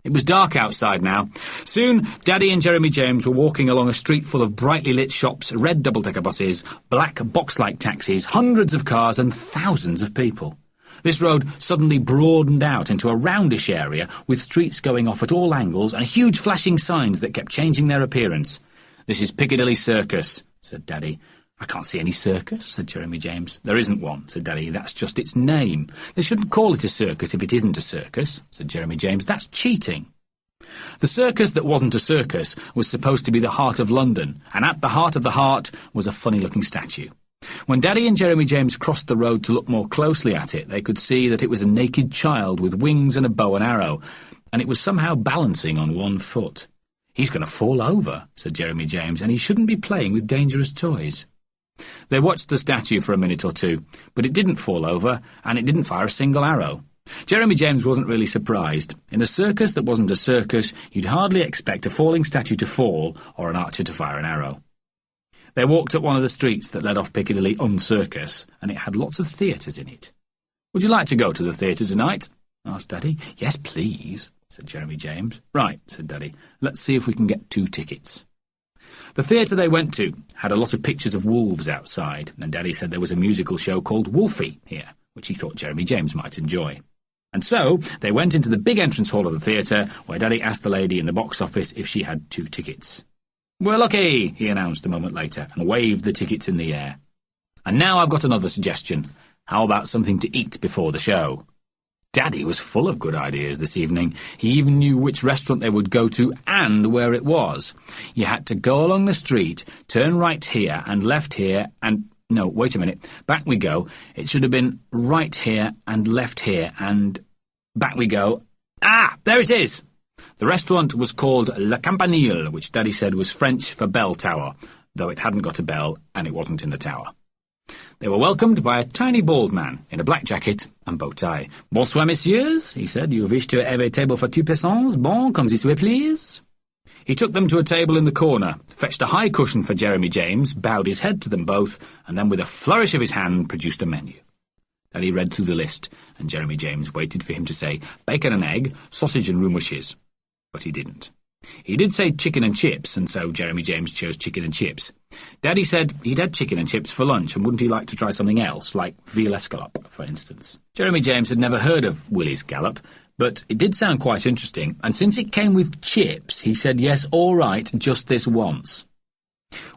[SPEAKER 1] It was dark outside now. Soon, Daddy and Jeremy James were walking along a street full of brightly lit shops, red double-decker buses, black box-like taxis, hundreds of cars and thousands of people. This road suddenly broadened out into a roundish area with streets going off at all angles and huge flashing signs that kept changing their appearance. This is Piccadilly Circus, said Daddy. I can't see any circus, said Jeremy James. There isn't one, said Daddy. That's just its name. They shouldn't call it a circus if it isn't a circus, said Jeremy James. That's cheating. The circus that wasn't a circus was supposed to be the heart of London, and at the heart of the heart was a funny-looking statue. When Daddy and Jeremy James crossed the road to look more closely at it, they could see that it was a naked child with wings and a bow and arrow, and it was somehow balancing on one foot. He's going to fall over, said Jeremy James, and he shouldn't be playing with dangerous toys. They watched the statue for a minute or two, but it didn't fall over, and it didn't fire a single arrow. Jeremy James wasn't really surprised. In a circus that wasn't a circus, you'd hardly expect a falling statue to fall or an archer to fire an arrow. They walked up one of the streets that led off Piccadilly Uncircus, and it had lots of theatres in it. Would you like to go to the theatre tonight? Asked Daddy. Yes, please, said Jeremy James. Right, said Daddy. Let's see if we can get 2 tickets. The theatre they went to had a lot of pictures of wolves outside, and Daddy said there was a musical show called Wolfie here, which he thought Jeremy James might enjoy. And so they went into the big entrance hall of the theatre, where Daddy asked the lady in the box office if she had 2 tickets. We're lucky, he announced a moment later, and waved the tickets in the air. And now I've got another suggestion. How about something to eat before the show? Daddy was full of good ideas this evening. He even knew which restaurant they would go to and where it was. You had to go along the street, turn right here and left here and... No, wait a minute. Back we go. It should have been right here and left here and... Back we go. Ah, there it is! The restaurant was called Le Campanile, which Daddy said was French for bell tower, though it hadn't got a bell and it wasn't in the tower. They were welcomed by a tiny bald man in a black jacket and bow tie. Bonsoir, messieurs, he said. You wish to have a table for 2 persons? Bon, comme this way, please. He took them to a table in the corner, fetched a high cushion for Jeremy James, bowed his head to them both, and then with a flourish of his hand produced a menu. Then he read through the list, and Jeremy James waited for him to say bacon and egg, sausage and room wishes. But he didn't. He did say chicken and chips, and so Jeremy James chose chicken and chips. Daddy said he'd had chicken and chips for lunch, and wouldn't he like to try something else, like veal escalope, for instance. Jeremy James had never heard of Willie's Gallop, but it did sound quite interesting, and since it came with chips, he said yes, all right, just this once.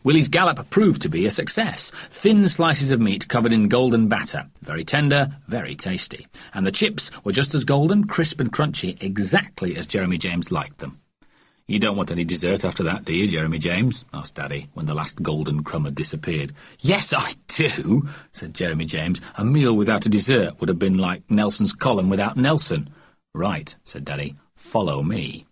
[SPEAKER 1] Willie's Gallop proved to be a success. Thin slices of meat covered in golden batter, very tender, very tasty, and the chips were just as golden, crisp and crunchy, exactly as Jeremy James liked them. "You don't want any dessert after that, do you, Jeremy James?" asked Daddy, when the last golden crumb had disappeared. "Yes, I do," said Jeremy James. "A meal without a dessert would have been like Nelson's column without Nelson." "Right," said Daddy. "Follow me."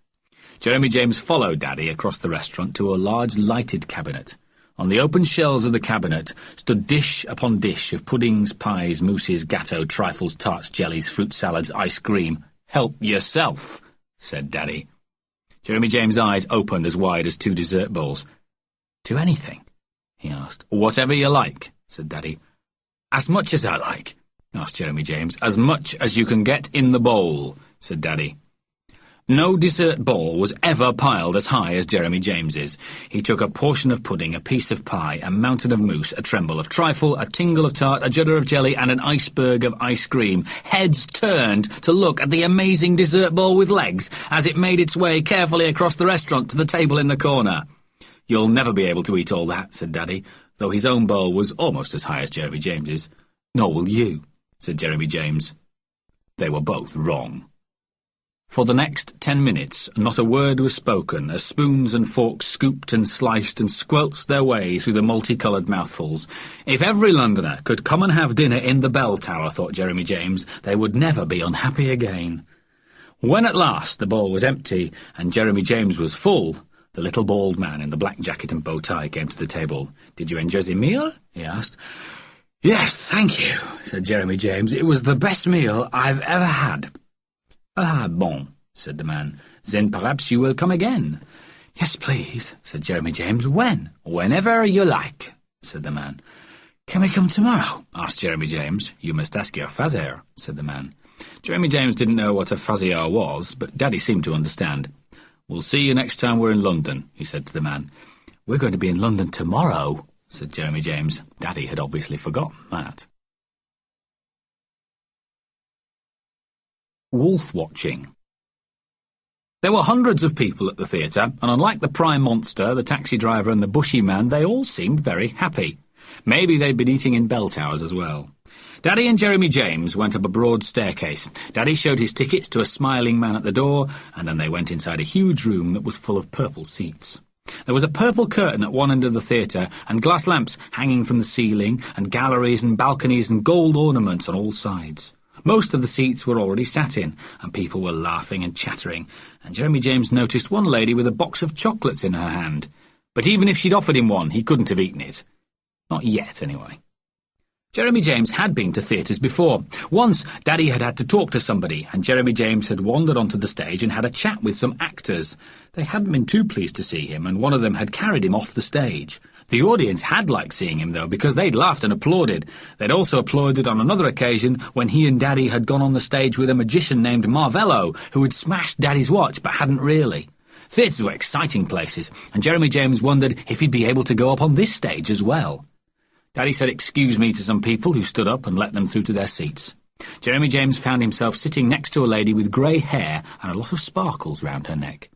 [SPEAKER 1] Jeremy James followed Daddy across the restaurant to a large lighted cabinet. On the open shelves of the cabinet stood dish upon dish of puddings, pies, mousses, gâteaux, trifles, tarts, jellies, fruit salads, ice cream. "Help yourself," said Daddy. Jeremy James' eyes opened as wide as two dessert bowls. "To anything?" he asked. "Whatever you like," said Daddy. "As much as I like?" asked Jeremy James. "As much as you can get in the bowl," said Daddy. No dessert bowl was ever piled as high as Jeremy James's. He took a portion of pudding, a piece of pie, a mountain of mousse, a tremble of trifle, a tingle of tart, a judder of jelly, and an iceberg of ice cream. Heads turned to look at the amazing dessert bowl with legs as it made its way carefully across the restaurant to the table in the corner. "You'll never be able to eat all that," said Daddy, though his own bowl was almost as high as Jeremy James's. "Nor will you," said Jeremy James. They were both wrong. For the next 10 minutes, not a word was spoken as spoons and forks scooped and sliced and squelched their way through the multicoloured mouthfuls. If every Londoner could come and have dinner in the bell tower, thought Jeremy James, they would never be unhappy again. When at last the bowl was empty and Jeremy James was full, the little bald man in the black jacket and bow tie came to the table. "Did you enjoy the meal?" he asked. "Yes, thank you," said Jeremy James. "It was the best meal I've ever had." "Ah, bon," said the man. "Then perhaps you will come again." "Yes, please," said Jeremy James. "When?" "Whenever you like," said the man. "Can we come tomorrow?" asked Jeremy James. "You must ask your fazer," said the man. Jeremy James didn't know what a faziar was, but Daddy seemed to understand. "We'll see you next time we're in London," he said to the man. "We're going to be in London tomorrow," said Jeremy James. Daddy had obviously forgotten that. Wolf watching. There were hundreds of people at the theatre, and unlike the prime monster, the taxi driver and the bushy man, they all seemed very happy. Maybe they'd been eating in bell towers as well. Daddy and Jeremy James went up a broad staircase. Daddy showed his tickets to a smiling man at the door, and then they went inside a huge room that was full of purple seats. There was a purple curtain at one end of the theatre, and glass lamps hanging from the ceiling, and galleries and balconies and gold ornaments on all sides. Most of the seats were already sat in, and people were laughing and chattering, and Jeremy James noticed one lady with a box of chocolates in her hand. But even if she'd offered him one, he couldn't have eaten it. Not yet, anyway. Jeremy James had been to theatres before. Once, Daddy had to talk to somebody, and Jeremy James had wandered onto the stage and had a chat with some actors. They hadn't been too pleased to see him, and one of them had carried him off the stage. The audience had liked seeing him, though, because they'd laughed and applauded. They'd also applauded on another occasion when he and Daddy had gone on the stage with a magician named Marvello, who had smashed Daddy's watch but hadn't really. Theatres were exciting places, and Jeremy James wondered if he'd be able to go up on this stage as well. Daddy said excuse me to some people who stood up and let them through to their seats. Jeremy James found himself sitting next to a lady with grey hair and a lot of sparkles round her neck.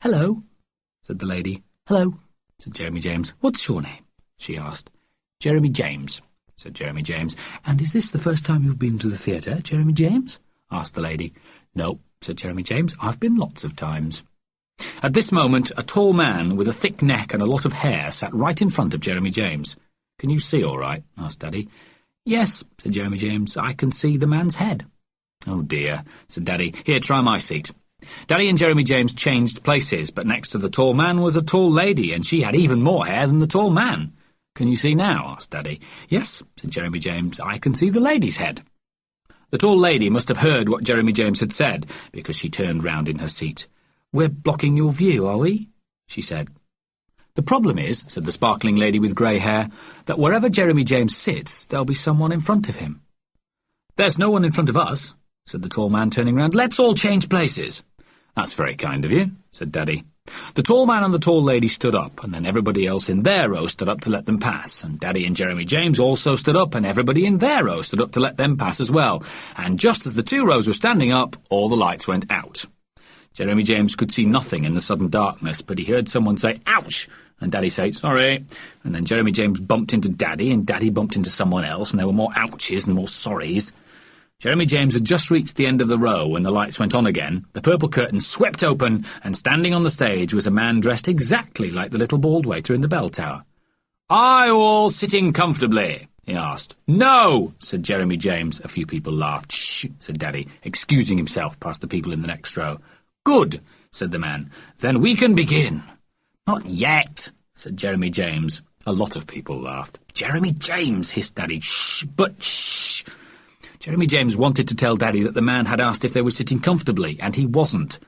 [SPEAKER 1] "Hello," said the lady. "Hello," said Jeremy James. "What's your name?" she asked. "Jeremy James," said Jeremy James. "And is this the first time you've been to the theatre, Jeremy James?" asked the lady. "No," said Jeremy James. "I've been lots of times." At this moment, a tall man with a thick neck and a lot of hair sat right in front of Jeremy James. "Can you see all right?" asked Daddy. "Yes," said Jeremy James. "I can see the man's head." "Oh dear," said Daddy. "Here, try my seat." Daddy and Jeremy James changed places, but next to the tall man was a tall lady, and she had even more hair than the tall man. "Can you see now?" asked Daddy. "Yes," said Jeremy James. "I can see the lady's head." The tall lady must have heard what Jeremy James had said, because she turned round in her seat. "We're blocking your view, are we?" she said. "The problem is," said the sparkling lady with grey hair, "that wherever Jeremy James sits, there'll be someone in front of him." "There's no one in front of us," said the tall man, turning round. "Let's all change places." "That's very kind of you," said Daddy. The tall man and the tall lady stood up, and then everybody else in their row stood up to let them pass, and Daddy and Jeremy James also stood up, and everybody in their row stood up to let them pass as well, and just as the two rows were standing up, all the lights went out. Jeremy James could see nothing in the sudden darkness, but he heard someone say, "Ouch!" and Daddy say, "Sorry." And then Jeremy James bumped into Daddy, and Daddy bumped into someone else, and there were more ouches and more sorries. Jeremy James had just reached the end of the row when the lights went on again, the purple curtain swept open, and standing on the stage was a man dressed exactly like the little bald waiter in the bell tower. "Are you all sitting comfortably?" he asked. "No," said Jeremy James. A few people laughed. "Shh," said Daddy, excusing himself past the people in the next row. "Good," said the man. "Then we can begin." "Not yet," said Jeremy James. A lot of people laughed. "Jeremy James," hissed Daddy. "Shh, but shh." Jeremy James wanted to tell Daddy that the man had asked if they were sitting comfortably, and he wasn't.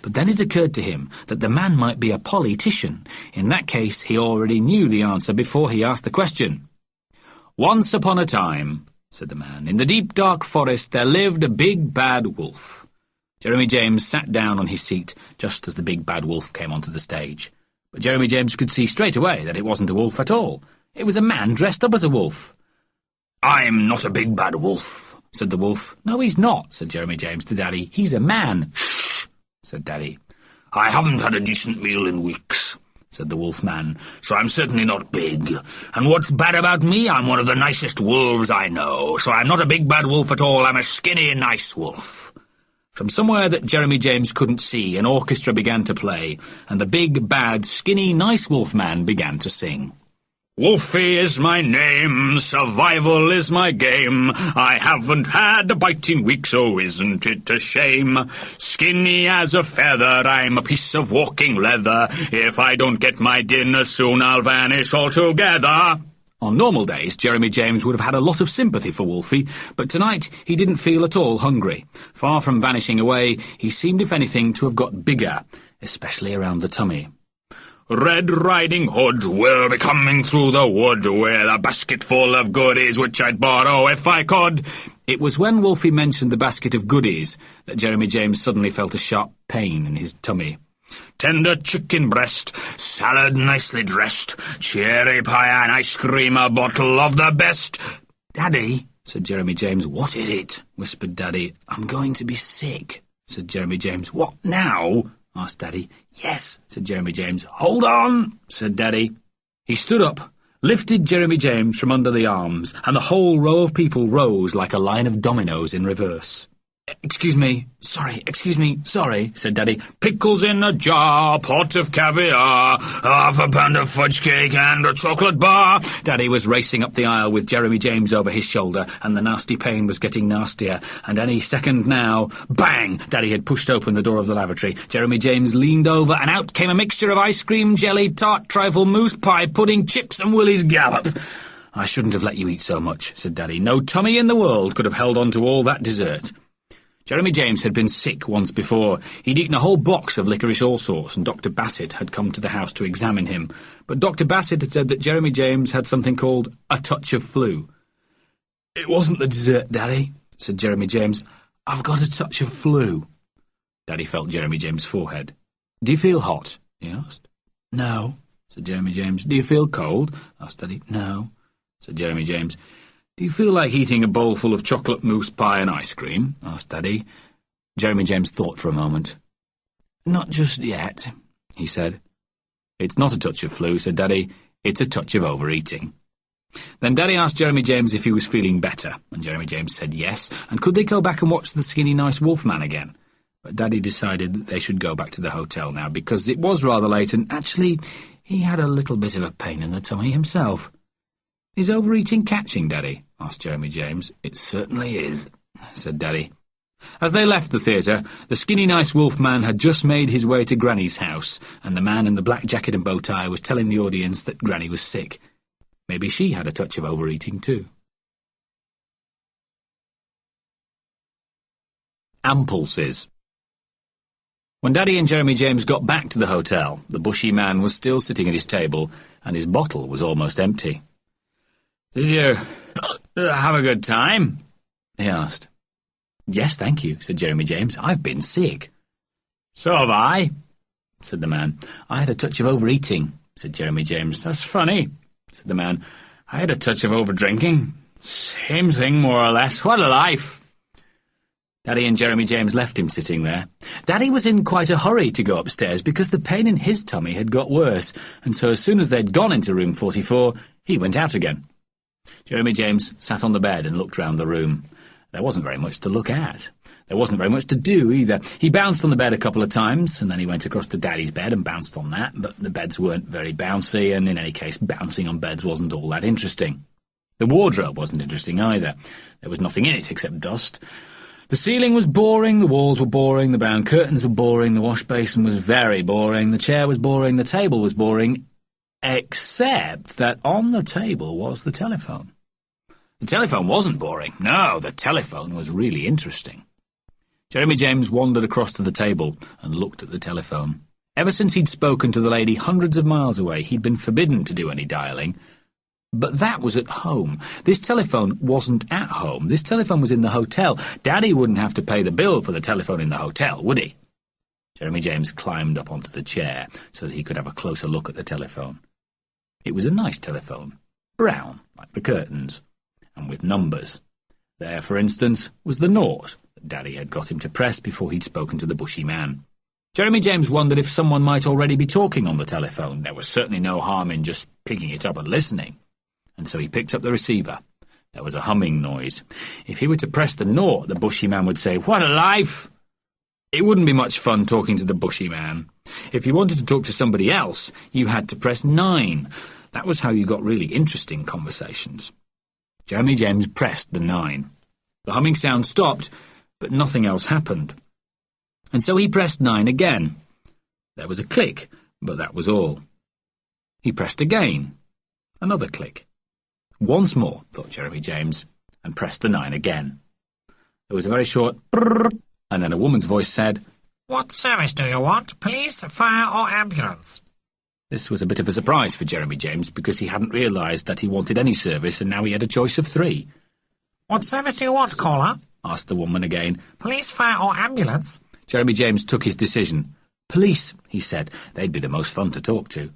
[SPEAKER 1] But then it occurred to him that the man might be a politician. In that case, he already knew the answer before he asked the question. "Once upon a time," said the man, "in the deep dark forest there lived a big bad wolf." Jeremy James sat down on his seat just as the big bad wolf came onto the stage. But Jeremy James could see straight away that it wasn't a wolf at all. It was a man dressed up as a wolf. "I'm not a big bad wolf," said the wolf. "No, he's not," said Jeremy James to Daddy. "He's a man." "Shh," said Daddy. "I haven't had a decent meal in weeks," said the wolf man, "so I'm certainly not big. And what's bad about me? I'm one of the nicest wolves I know, so I'm not a big bad wolf at all. I'm a skinny, nice wolf." From somewhere that Jeremy James couldn't see, an orchestra began to play, and the big, bad, skinny, nice wolf man began to sing. "Wolfie is my name, survival is my game. I haven't had a bite in weeks, oh, isn't it a shame? Skinny as a feather, I'm a piece of walking leather. If I don't get my dinner soon, I'll vanish altogether." On normal days, Jeremy James would have had a lot of sympathy for Wolfie, but tonight he didn't feel at all hungry. Far from vanishing away, he seemed, if anything, to have got bigger, especially around the tummy. "Red Riding Hood will be coming through the wood with a basket full of goodies which I'd borrow if I could." It was when Wolfie mentioned the basket of goodies that Jeremy James suddenly felt a sharp pain in his tummy. "Tender chicken breast, salad nicely dressed, cherry pie and ice cream, a bottle of the best." "Daddy," said Jeremy James. "What is it?" whispered Daddy. "I'm going to be sick," said Jeremy James. "What, now?" asked Daddy. "Yes," said Jeremy James. "Hold on," said Daddy. He stood up, lifted Jeremy James from under the arms, and the whole row of people rose like a line of dominoes in reverse. Excuse me, sorry, said Daddy. "Pickles in a jar, pot of caviar, half a pound of fudge cake and a chocolate bar." Daddy was racing up the aisle with Jeremy James over his shoulder, and the nasty pain was getting nastier, and any second now, bang! Daddy had pushed open the door of the lavatory. Jeremy James leaned over, and out came a mixture of ice cream, jelly, tart, trifle, mousse pie, pudding, chips, and Willie's Gallop. "I shouldn't have let you eat so much," said Daddy. "No tummy in the world could have held on to all that dessert." Jeremy James had been sick once before. He'd eaten a whole box of licorice all sorts, and Dr. Bassett had come to the house to examine him. But Dr. Bassett had said that Jeremy James had something called a touch of flu. "It wasn't the dessert, Daddy," said Jeremy James. "I've got a touch of flu." Daddy felt Jeremy James' forehead. "Do you feel hot?" he asked. "No," said Jeremy James. "Do you feel cold?" asked Daddy. "No," said Jeremy James. "Do you feel like eating a bowl full of chocolate mousse pie and ice cream?" asked Daddy. Jeremy James thought for a moment. "Not just yet," he said. "It's not a touch of flu," said Daddy. "It's a touch of overeating." Then Daddy asked Jeremy James if he was feeling better, and Jeremy James said yes, and could they go back and watch the skinny nice wolfman again? But Daddy decided that they should go back to the hotel now, because it was rather late, and actually he had a little bit of a pain in the tummy himself. "Is overeating catching, Daddy?" asked Jeremy James. "It certainly is," said Daddy. As they left the theatre, the skinny nice wolfman had just made his way to Granny's house, and the man in the black jacket and bow tie was telling the audience that Granny was sick. Maybe she had a touch of overeating too. Impulses. When Daddy and Jeremy James got back to the hotel, the bushy man was still sitting at his table, and his bottle was almost empty. "Did you have a good time?" he asked. "Yes, thank you," said Jeremy James. "I've been sick." "So have I," said the man. "I had a touch of overeating," said Jeremy James. "That's funny," said the man. "I had a touch of overdrinking. Same thing, more or less. What a life." Daddy and Jeremy James left him sitting there. Daddy was in quite a hurry to go upstairs because the pain in his tummy had got worse, and so as soon as they'd gone into room 44, he went out again. Jeremy James sat on the bed and looked round the room. There wasn't very much to look at. There wasn't very much to do, either. He bounced on the bed a couple of times, and then he went across to Daddy's bed and bounced on that, but the beds weren't very bouncy, and in any case, bouncing on beds wasn't all that interesting. The wardrobe wasn't interesting either. There was nothing in it except dust. The ceiling was boring, the walls were boring, the brown curtains were boring, the wash basin was very boring, the chair was boring, the table was boring, except that on the table was the telephone. The telephone wasn't boring. No, the telephone was really interesting. Jeremy James wandered across to the table and looked at the telephone. Ever since he'd spoken to the lady hundreds of miles away, he'd been forbidden to do any dialling. But that was at home. This telephone wasn't at home. This telephone was in the hotel. Daddy wouldn't have to pay the bill for the telephone in the hotel, would he? Jeremy James climbed up onto the chair so that he could have a closer look at the telephone. It was a nice telephone, brown, like the curtains, and with numbers. There, for instance, was the nought that Daddy had got him to press before he'd spoken to the bushy man. Jeremy James wondered if someone might already be talking on the telephone. There was certainly no harm in just picking it up and listening. And so he picked up the receiver. There was a humming noise. If he were to press the nought, the bushy man would say, "What a life!" It wouldn't be much fun talking to the bushy man. If you wanted to talk to somebody else, you had to press 9. That was how you got really interesting conversations. Jeremy James pressed the 9. The humming sound stopped, but nothing else happened. And so he pressed 9 again. There was a click, but that was all. He pressed again. Another click. Once more, thought Jeremy James, and pressed the 9 again. There was a very short brrr, and then a woman's voice said,
[SPEAKER 2] "What service do you want? Police, fire or ambulance?"
[SPEAKER 1] This was a bit of a surprise for Jeremy James because he hadn't realised that he wanted any service and now he had a choice of 3.
[SPEAKER 2] "What service do you want, caller?"
[SPEAKER 1] asked the woman again.
[SPEAKER 2] "Police, fire or ambulance?"
[SPEAKER 1] Jeremy James took his decision. "Police," he said. They'd be the most fun to talk to.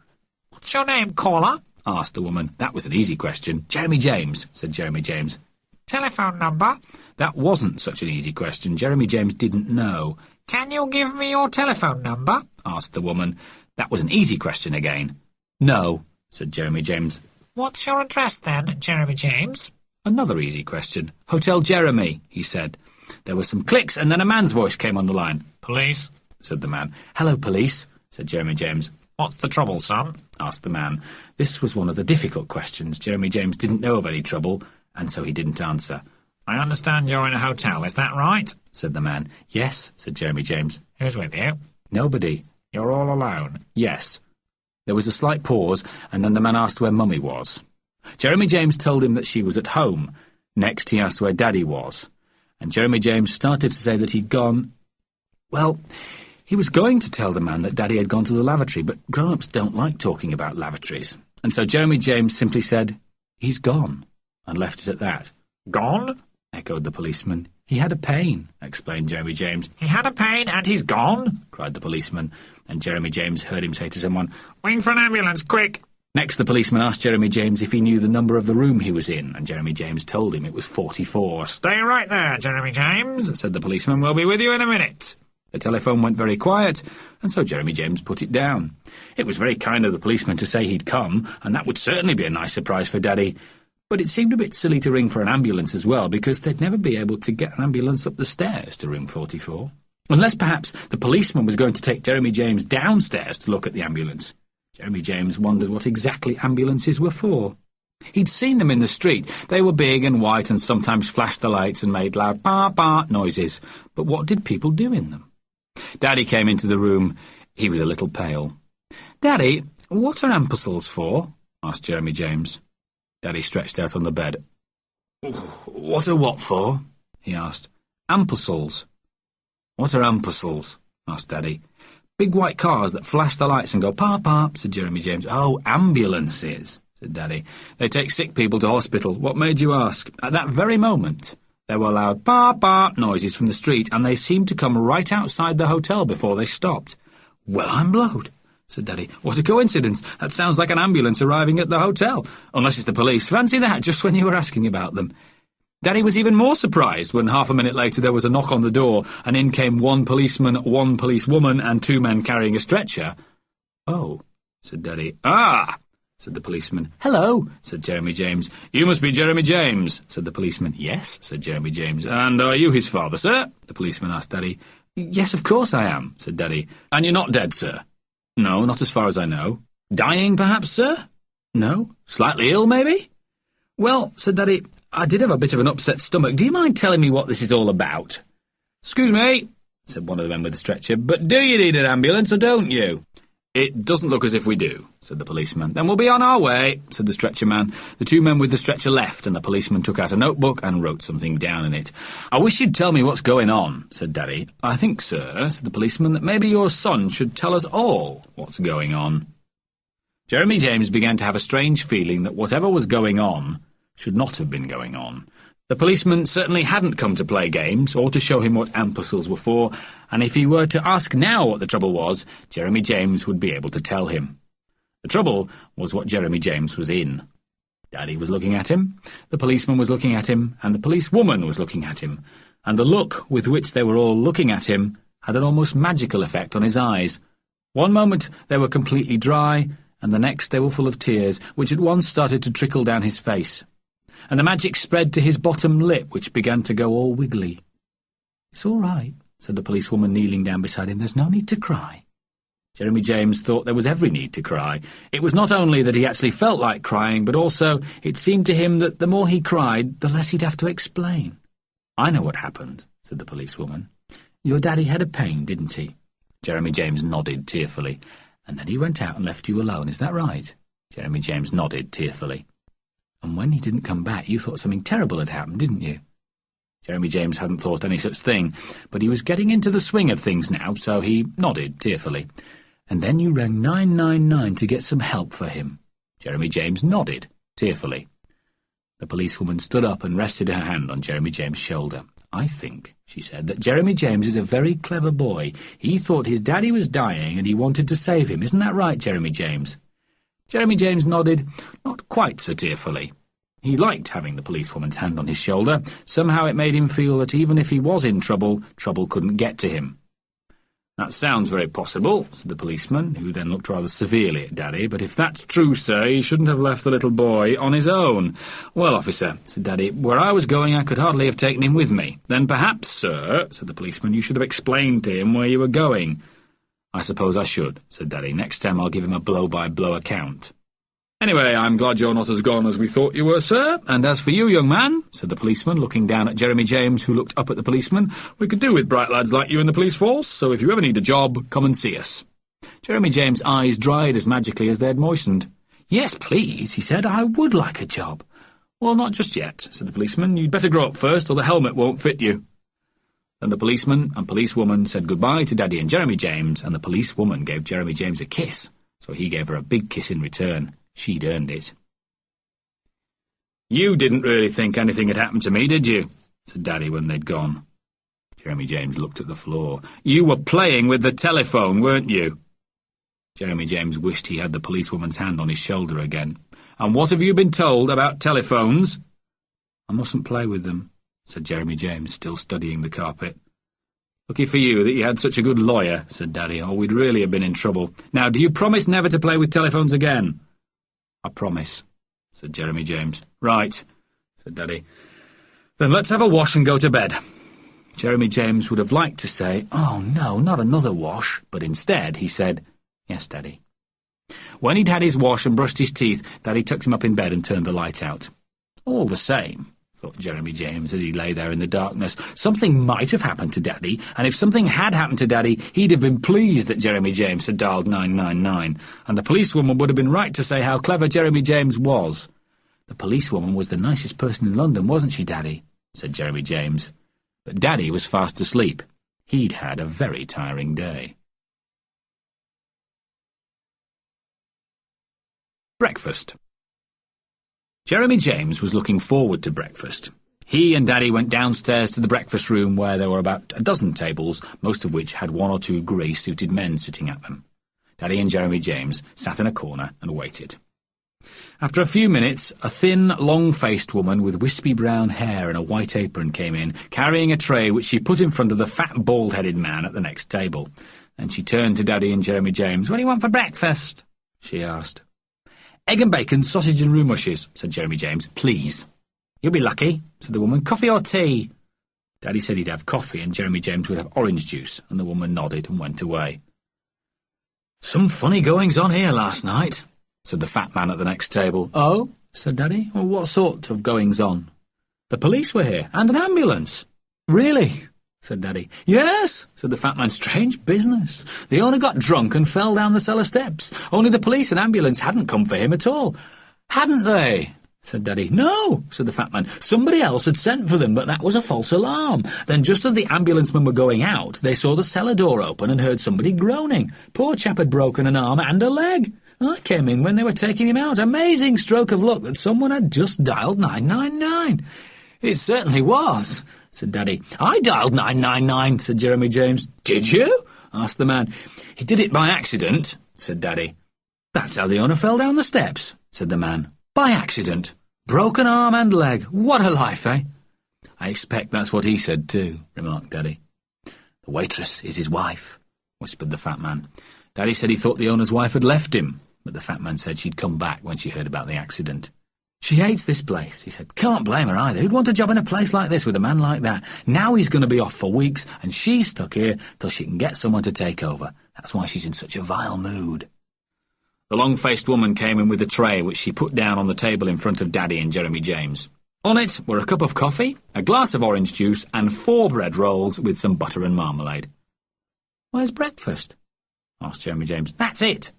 [SPEAKER 2] "What's your name, caller?"
[SPEAKER 1] asked the woman. That was an easy question. "Jeremy James," said Jeremy James.
[SPEAKER 2] "Telephone number?"
[SPEAKER 1] That wasn't such an easy question. Jeremy James didn't know.
[SPEAKER 2] "Can you give me your telephone number?"
[SPEAKER 1] asked the woman. That was an easy question again. "No," said Jeremy James.
[SPEAKER 2] "What's your address then, Jeremy James?"
[SPEAKER 1] Another easy question. "Hotel Jeremy," he said. There were some clicks and then a man's voice came on the line.
[SPEAKER 2] "Police,"
[SPEAKER 1] said the man. "Hello, police," said Jeremy James.
[SPEAKER 2] "What's the trouble, son?"
[SPEAKER 1] asked the man. This was one of the difficult questions. Jeremy James didn't know of any trouble, and so he didn't answer.
[SPEAKER 2] "I understand you're in a hotel, is that right?"
[SPEAKER 1] said the man. "Yes," said Jeremy James.
[SPEAKER 2] "Who's with you?"
[SPEAKER 1] "Nobody."
[SPEAKER 2] "You're all alone?"
[SPEAKER 1] "Yes." There was a slight pause, and then the man asked where Mummy was. Jeremy James told him that she was at home. Next he asked where Daddy was. And Jeremy James started to say that he'd gone... Well, he was going to tell the man that Daddy had gone to the lavatory, but grown-ups don't like talking about lavatories. And so Jeremy James simply said, "He's gone," and left it at that.
[SPEAKER 2] "Gone?"
[SPEAKER 1] echoed the policeman. "He had a pain," explained Jeremy James.
[SPEAKER 2] "He had a pain and he's gone?"
[SPEAKER 1] cried the policeman, and Jeremy James heard him say to someone,
[SPEAKER 2] "Ring for an ambulance, quick!"
[SPEAKER 1] Next the policeman asked Jeremy James if he knew the number of the room he was in, and Jeremy James told him it was 44.
[SPEAKER 2] "Stay right there, Jeremy James,"
[SPEAKER 1] said the policeman. "We'll be with you in a minute." The telephone went very quiet, and so Jeremy James put it down. It was very kind of the policeman to say he'd come, and that would certainly be a nice surprise for Daddy. But it seemed a bit silly to ring for an ambulance as well, because they'd never be able to get an ambulance up the stairs to room 44. Unless perhaps the policeman was going to take Jeremy James downstairs to look at the ambulance. Jeremy James wondered what exactly ambulances were for. He'd seen them in the street. They were big and white and sometimes flashed the lights and made loud pa-pa noises. But what did people do in them? Daddy came into the room. He was a little pale. "Daddy, what are ampules for?" asked Jeremy James. Daddy stretched out on the bed. "What are what for?" he asked. "Ampules." "What are ampules?" asked Daddy. "Big white cars that flash the lights and go pa-pa," said Jeremy James. "Oh, ambulances," said Daddy. "They take sick people to hospital. What made you ask?" At that very moment, there were loud pa-pa noises from the street, and they seemed to come right outside the hotel before they stopped. "Well, I'm blowed," said Daddy. "What a coincidence. That sounds like an ambulance arriving at the hotel. Unless it's the police. Fancy that, just when you were asking about them." Daddy was even more surprised when half a minute later there was a knock on the door, and in came one policeman, one policewoman, and 2 men carrying a stretcher. "Oh," said Daddy. "Ah!" said the policeman. "Hello," said Jeremy James. "You must be Jeremy James," said the policeman. "Yes," said Jeremy James. "And are you his father, sir?" the policeman asked Daddy. "Yes, of course I am," said Daddy. "And you're not dead, sir?" "No, not as far as I know." "Dying, perhaps, sir?" "No." "Slightly ill, maybe?" "Well," said Daddy, "I did have a bit of an upset stomach. Do you mind telling me what this is all about?" "Excuse me," said one of the men with the stretcher, "but do you need an ambulance or don't you?" "It doesn't look as if we do," said the policeman. "Then we'll be on our way," said the stretcher man. The two men with the stretcher left, and the policeman took out a notebook and wrote something down in it. "I wish you'd tell me what's going on," said Daddy. "I think, sir," said the policeman, "that maybe your son should tell us all what's going on." Jeremy James began to have a strange feeling that whatever was going on should not have been going on. The policeman certainly hadn't come to play games, or to show him what imbeciles were for, and if he were to ask now what the trouble was, Jeremy James would be able to tell him. The trouble was what Jeremy James was in. Daddy was looking at him, the policeman was looking at him, and the policewoman was looking at him, and the look with which they were all looking at him had an almost magical effect on his eyes. One moment they were completely dry, and the next they were full of tears, which at once started to trickle down his face. And the magic spread to his bottom lip, which began to go all wiggly. "It's all right," said the policewoman, kneeling down beside him. "There's no need to cry." Jeremy James thought there was every need to cry. It was not only that he actually felt like crying, but also it seemed to him that the more he cried, the less he'd have to explain. "I know what happened," said the policewoman. "Your daddy had a pain, didn't he?" Jeremy James nodded tearfully. "And then he went out and left you alone, is that right?" Jeremy James nodded tearfully. "And when he didn't come back, you thought something terrible had happened, didn't you?" Jeremy James hadn't thought any such thing, but he was getting into the swing of things now, so he nodded tearfully. "And then you rang 999 to get some help for him." Jeremy James nodded tearfully. The policewoman stood up and rested her hand on Jeremy James' shoulder. "I think," she said, "that Jeremy James is a very clever boy. He thought his daddy was dying and he wanted to save him. Isn't that right, Jeremy James?" Jeremy James nodded, not quite so tearfully. He liked having the policewoman's hand on his shoulder. Somehow it made him feel that even if he was in trouble, trouble couldn't get to him. "That sounds very possible," said the policeman, who then looked rather severely at Daddy. "But if that's true, sir, he shouldn't have left the little boy on his own." "Well, officer," said Daddy, "where I was going I could hardly have taken him with me." "Then perhaps, sir," said the policeman, "you should have explained to him where you were going." "I suppose I should," said Daddy. "Next time I'll give him a blow-by-blow account." "Anyway, I'm glad you're not as gone as we thought you were, sir. And as for you, young man," said the policeman, looking down at Jeremy James, who looked up at the policeman, "we could do with bright lads like you in the police force, so if you ever need a job, come and see us." Jeremy James' eyes dried as magically as they had moistened. "Yes, please," he said, "I would like a job." "Well, not just yet," said the policeman. "You'd better grow up first, or the helmet won't fit you." Then the policeman and policewoman said goodbye to Daddy and Jeremy James, and the policewoman gave Jeremy James a kiss, so he gave her a big kiss in return. She'd earned it. "You didn't really think anything had happened to me, did you?" said Daddy when they'd gone. Jeremy James looked at the floor. "You were playing with the telephone, weren't you?" Jeremy James wished he had the policewoman's hand on his shoulder again. "And what have you been told about telephones?" "I mustn't play with them," said Jeremy James, still studying the carpet. "Lucky for you that you had such a good lawyer," said Daddy, "or we'd really have been in trouble. Now, do you promise never to play with telephones again?" "I promise," said Jeremy James. "Right," said Daddy. "Then let's have a wash and go to bed." Jeremy James would have liked to say, "Oh, no, not another wash," but instead he said, "Yes, Daddy." When he'd had his wash and brushed his teeth, Daddy tucked him up in bed and turned the light out. All the same, thought Jeremy James as he lay there in the darkness, something might have happened to Daddy, and if something had happened to Daddy, he'd have been pleased that Jeremy James had dialed 999, and the policewoman would have been right to say how clever Jeremy James was. "The policewoman was the nicest person in London, wasn't she, Daddy?" said Jeremy James. But Daddy was fast asleep. He'd had a very tiring day. Breakfast. Jeremy James was looking forward to breakfast. He and Daddy went downstairs to the breakfast room where there were about a dozen tables, most of which had one or two grey-suited men sitting at them. Daddy and Jeremy James sat in a corner and waited. After a few minutes, a thin, long-faced woman with wispy brown hair and a white apron came in, carrying a tray which she put in front of the fat, bald-headed man at the next table. Then she turned to Daddy and Jeremy James. "What do you want for breakfast?" she asked. Egg and bacon, sausage and roux mushes, said Jeremy James. Please. You'll be lucky, said the woman. Coffee or tea? Daddy said he'd have coffee and Jeremy James would have orange juice, and the woman nodded and went away. Some funny goings-on here last night, said the fat man at the next table. Oh, said Daddy. Well, what sort of goings-on? The police were here, and an ambulance. Really? Said Daddy. Yes, said the fat man. Strange business. The owner got drunk and fell down the cellar steps. Only the police and ambulance hadn't come for him at all. Hadn't they? Said Daddy. No, said the fat man. Somebody else had sent for them, but that was a false alarm. Then just as the ambulancemen were going out, they saw the cellar door open and heard somebody groaning. Poor chap had broken an arm and a leg. I came in when they were taking him out. Amazing stroke of luck that someone had just dialed 999. It certainly was, said Daddy. I dialed 999, said Jeremy James. Did you? Asked the man. He did it by accident, said Daddy. That's how the owner fell down the steps, said the man. By accident. Broken arm and leg. What a life, eh? I expect that's what he said too, remarked Daddy. The waitress is his wife, whispered the fat man. Daddy said he thought the owner's wife had left him, but the fat man said she'd come back when she heard about the accident. She hates this place, he said. Can't blame her either. Who'd want a job in a place like this with a man like that? Now he's going to be off for weeks, and she's stuck here till she can get someone to take over. That's why she's in such a vile mood. The long-faced woman came in with a tray which she put down on the table in front of Daddy and Jeremy James. On it were a cup of coffee, a glass of orange juice, and 4 bread rolls with some butter and marmalade. Where's breakfast? Asked Jeremy James. That's it,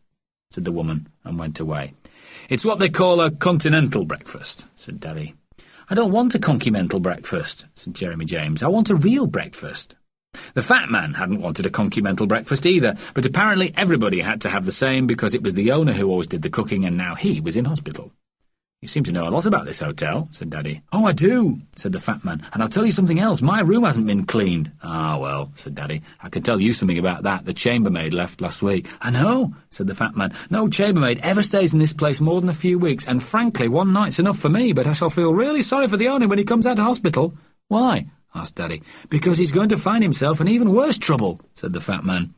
[SPEAKER 1] said the woman, and went away. It's what they call a continental breakfast, said Daddy. I don't want a conchimental breakfast, said Jeremy James. I want a real breakfast. The fat man hadn't wanted a conchimental breakfast either, but apparently everybody had to have the same because it was the owner who always did the cooking and now he was in hospital. You seem to know a lot about this hotel, said Daddy. Oh, I do, said the fat man, and I'll tell you something else. My room hasn't been cleaned. Ah, well, said Daddy, I can tell you something about that. The chambermaid left last week. I know, said the fat man. No chambermaid ever stays in this place more than a few weeks, and frankly, one night's enough for me, but I shall feel really sorry for the owner when he comes out of hospital. Why? Asked Daddy. Because he's going to find himself in even worse trouble, said the fat man.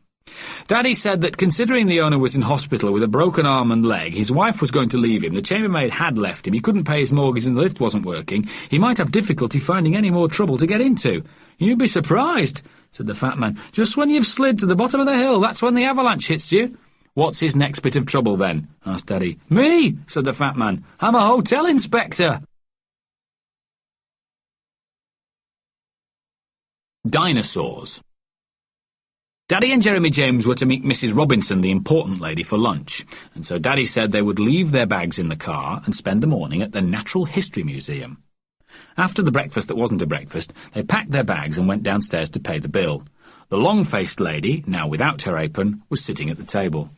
[SPEAKER 1] Daddy said that considering the owner was in hospital with a broken arm and leg, his wife was going to leave him, the chambermaid had left him, he couldn't pay his mortgage and the lift wasn't working, he might have difficulty finding any more trouble to get into. You'd be surprised, said the fat man. Just when you've slid to the bottom of the hill, that's when the avalanche hits you. What's his next bit of trouble then? Asked Daddy. Me, said the fat man. I'm a hotel inspector. Dinosaurs. Daddy and Jeremy James were to meet Mrs. Robinson, the important lady, for lunch, and so Daddy said they would leave their bags in the car and spend the morning at the Natural History Museum. After the breakfast that wasn't a breakfast, they packed their bags and went downstairs to pay the bill. The long-faced lady, now without her apron, was sitting at the table.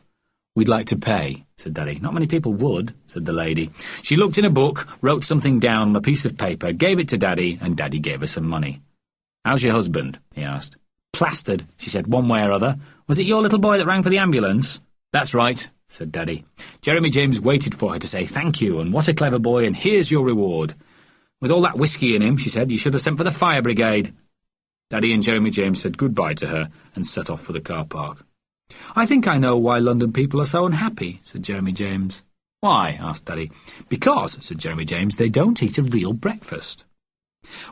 [SPEAKER 1] We'd like to pay, said Daddy. Not many people would, said the lady. She looked in a book, wrote something down on a piece of paper, gave it to Daddy, and Daddy gave her some money. How's your husband? He asked. Plastered, she said, one way or other. Was it your little boy that rang for the ambulance? That's right, said Daddy. Jeremy James waited for her to say thank you, and what a clever boy, and here's your reward. With all that whiskey in him, she said, you should have sent for the fire brigade. Daddy and Jeremy James said goodbye to her and set off for the car park. I think I know why London people are so unhappy, said Jeremy James. Why? Asked Daddy. Because, said Jeremy James, they don't eat a real breakfast.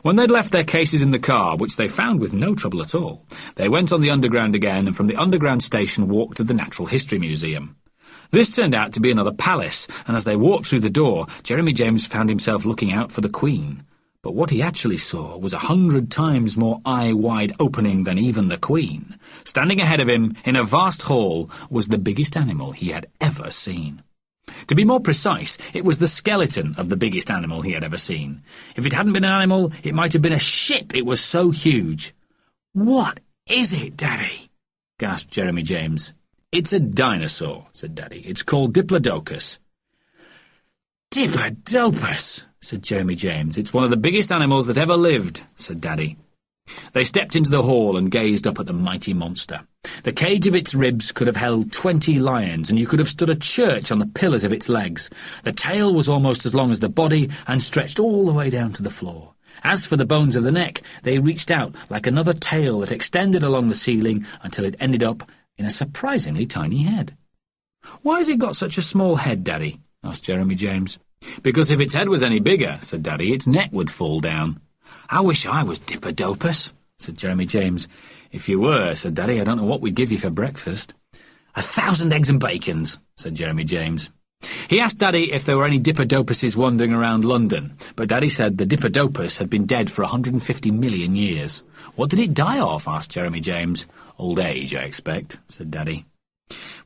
[SPEAKER 1] When they'd left their cases in the car, which they found with no trouble at all, they went on the Underground again and from the Underground station walked to the Natural History Museum. This turned out to be another palace, and as they walked through the door, Jeremy James found himself looking out for the Queen. But what he actually saw was 100 times more eye-wide opening than even the Queen. Standing ahead of him, in a vast hall, was the biggest animal he had ever seen. To be more precise, it was the skeleton of the biggest animal he had ever seen. If it hadn't been an animal, it might have been a ship, it was so huge. What is it, Daddy? Gasped Jeremy James. It's a dinosaur, said Daddy. It's called Diplodocus. Diplodocus, said Jeremy James. It's one of the biggest animals that ever lived, said Daddy. They stepped into the hall and gazed up at the mighty monster. The cage of its ribs could have held 20 lions, and you could have stood a church on the pillars of its legs. The tail was almost as long as the body and stretched all the way down to the floor. As for the bones of the neck, they reached out like another tail that extended along the ceiling until it ended up in a surprisingly tiny head. Why has it got such a small head, Daddy? asked Jeremy James. Because if its head was any bigger, said Daddy, its neck would fall down. I wish I was Dipperdopus, said Jeremy James. If you were, said Daddy, I don't know what we'd give you for breakfast. 1,000 eggs and bacons, said Jeremy James. He asked Daddy if there were any Dipperdopuses wandering around London, but Daddy said the Dipperdopus had been dead for 150 million years. What did it die of? Asked Jeremy James. Old age, I expect, said Daddy.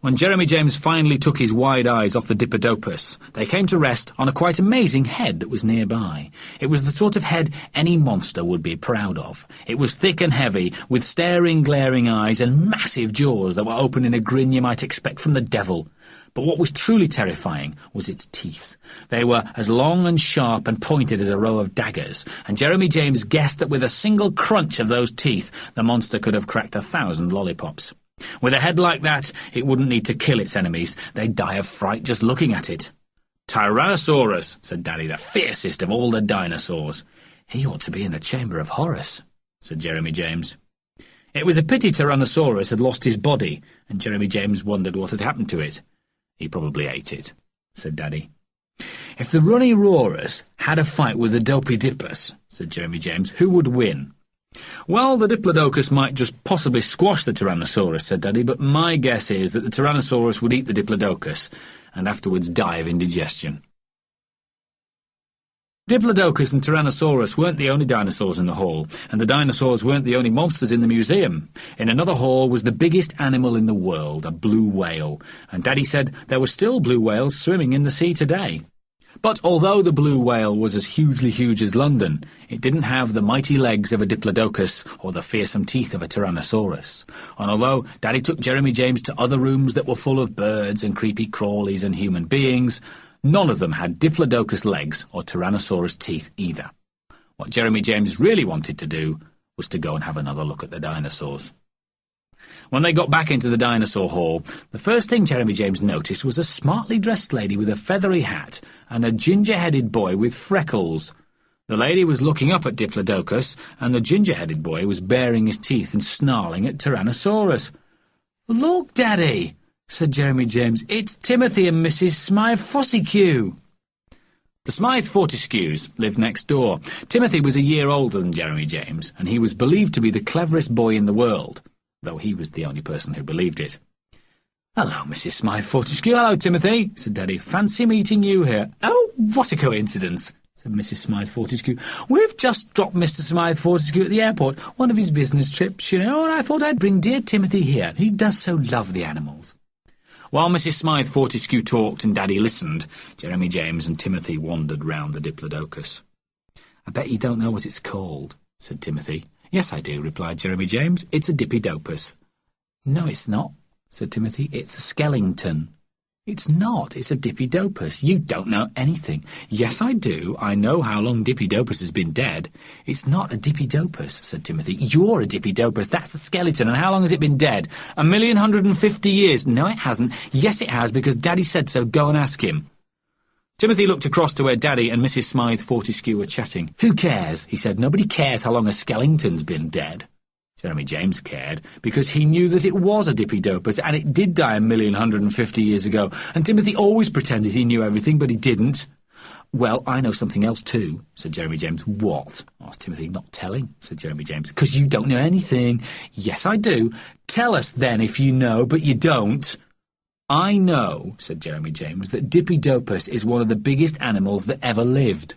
[SPEAKER 1] When Jeremy James finally took his wide eyes off the Dipperdopus, they came to rest on a quite amazing head that was nearby. It was the sort of head any monster would be proud of. It was thick and heavy, with staring, glaring eyes and massive jaws that were open in a grin you might expect from the devil. But what was truly terrifying was its teeth. They were as long and sharp and pointed as a row of daggers, and Jeremy James guessed that with a single crunch of those teeth, the monster could have cracked 1,000 lollipops. With a head like that, it wouldn't need to kill its enemies. They'd die of fright just looking at it. Tyrannosaurus, said Daddy, the fiercest of all the dinosaurs. He ought to be in the Chamber of Horrors, said Jeremy James. It was a pity Tyrannosaurus had lost his body, and Jeremy James wondered what had happened to it. He probably ate it, said Daddy. If the Runny Roarers had a fight with the Dopey-Dippers, said Jeremy James, who would win? Well, the Diplodocus might just possibly squash the Tyrannosaurus, said Daddy, but my guess is that the Tyrannosaurus would eat the Diplodocus, and afterwards die of indigestion. Diplodocus and Tyrannosaurus weren't the only dinosaurs in the hall, and the dinosaurs weren't the only monsters in the museum. In another hall was the biggest animal in the world, a blue whale, and Daddy said there were still blue whales swimming in the sea today. But although the blue whale was as hugely huge as London, it didn't have the mighty legs of a Diplodocus or the fearsome teeth of a Tyrannosaurus. And although Daddy took Jeremy James to other rooms that were full of birds and creepy crawlies and human beings, none of them had Diplodocus legs or Tyrannosaurus teeth either. What Jeremy James really wanted to do was to go and have another look at the dinosaurs. When they got back into the dinosaur hall, the first thing Jeremy James noticed was a smartly dressed lady with a feathery hat and a ginger-headed boy with freckles. The lady was looking up at Diplodocus, and the ginger-headed boy was baring his teeth and snarling at Tyrannosaurus. "Look, Daddy," said Jeremy James, "it's Timothy and Mrs. Smythe Fortescue." The Smythe Fortescues lived next door. Timothy was a year older than Jeremy James, and he was believed to be the cleverest boy in the world, though he was the only person who believed it. "Hello, Mrs. Smythe Fortescue. Hello, Timothy," said Daddy. "Fancy meeting you here." "Oh, what a coincidence," said Mrs. Smythe Fortescue. "We've just dropped Mr. Smythe Fortescue at the airport, one of his business trips, you know, and I thought I'd bring dear Timothy here. He does so love the animals." While Mrs. Smythe Fortescue talked and Daddy listened, Jeremy James and Timothy wandered round the Diplodocus. "I bet you don't know what it's called," said Timothy. "Yes, I do," replied Jeremy James. "It's a Dippydopus." "No, it's not," said Timothy. "It's a skeleton." "It's not. It's a Dippydopus. You don't know anything." "Yes, I do. I know how long Dippydopus has been dead." "It's not a Dippydopus," said Timothy. "You're a Dippydopus. That's a skeleton. And how long has it been dead?" 1,150 years. "No, it hasn't." "Yes, it has, because Daddy said so. Go and ask him." Timothy looked across to where Daddy and Mrs. Smythe Fortescue were chatting. "Who cares?" he said. "Nobody cares how long a skeleton's been dead." Jeremy James cared, because he knew that it was a Dippydopus, and it did die 1,150 years ago, and Timothy always pretended he knew everything, but he didn't. "Well, I know something else too," said Jeremy James. "What?" asked Timothy. "Not telling," said Jeremy James. "'Cause you don't know anything." "Yes, I do." "Tell us then if you know, but you don't." "I know," said Jeremy James, "that Dippydopus is one of the biggest animals that ever lived."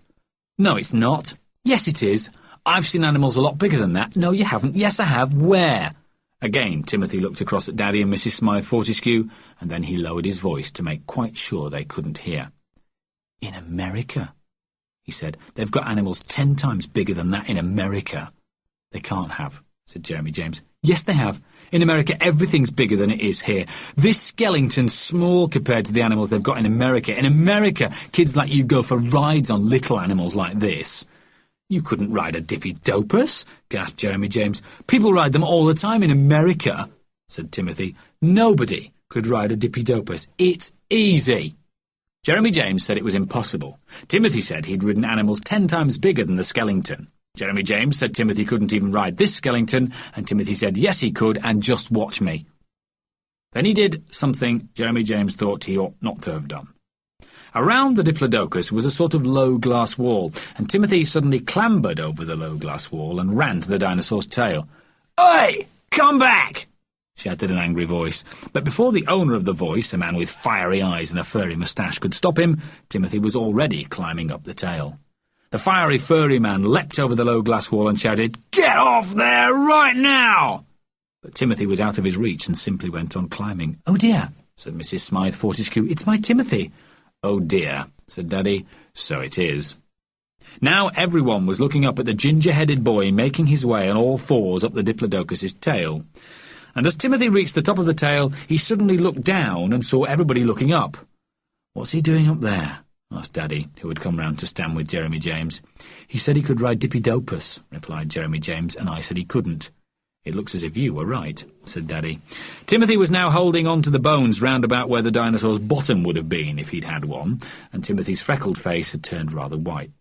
[SPEAKER 1] "No, it's not." "Yes, it is. I've seen animals a lot bigger than that." "No, you haven't." "Yes, I have." "Where?" Again, Timothy looked across at Daddy and Mrs. Smythe Fortescue, and then he lowered his voice to make quite sure they couldn't hear. "In America," he said. "They've got animals 10 times bigger than that in America." "They can't have," said Jeremy James. "Yes, they have. In America, everything's bigger than it is here. This skeleton's small compared to the animals they've got in America. In America, kids like you go for rides on little animals like this." "You couldn't ride a Dippydopus," gasped Jeremy James. "People ride them all the time in America," said Timothy. "Nobody could ride a Dippydopus. It's easy." Jeremy James said it was impossible. Timothy said he'd ridden animals 10 times bigger than the skeleton. Jeremy James said Timothy couldn't even ride this skeleton, and Timothy said yes he could, and just watch me. Then he did something Jeremy James thought he ought not to have done. Around the Diplodocus was a sort of low glass wall, and Timothy suddenly clambered over the low glass wall and ran to the dinosaur's tail. "Oi! Come back!" shouted an angry voice. But before the owner of the voice, a man with fiery eyes and a furry moustache, could stop him, Timothy was already climbing up the tail. The fiery, furry man leapt over the low glass wall and shouted, "Get off there right now!" But Timothy was out of his reach and simply went on climbing. "Oh dear," said Mrs. Smythe Fortescue, "it's my Timothy." "Oh dear," said Daddy, "so it is." Now everyone was looking up at the ginger-headed boy making his way on all fours up the Diplodocus's tail. And as Timothy reached the top of the tail, he suddenly looked down and saw everybody looking up. "What's he doing up there?" asked Daddy, who had come round to stand with Jeremy James. "He said he could ride Dippydopus," replied Jeremy James, "and I said he couldn't." "It looks as if you were right," said Daddy. Timothy was now holding on to the bones round about where the dinosaur's bottom would have been if he'd had one, and Timothy's freckled face had turned rather white.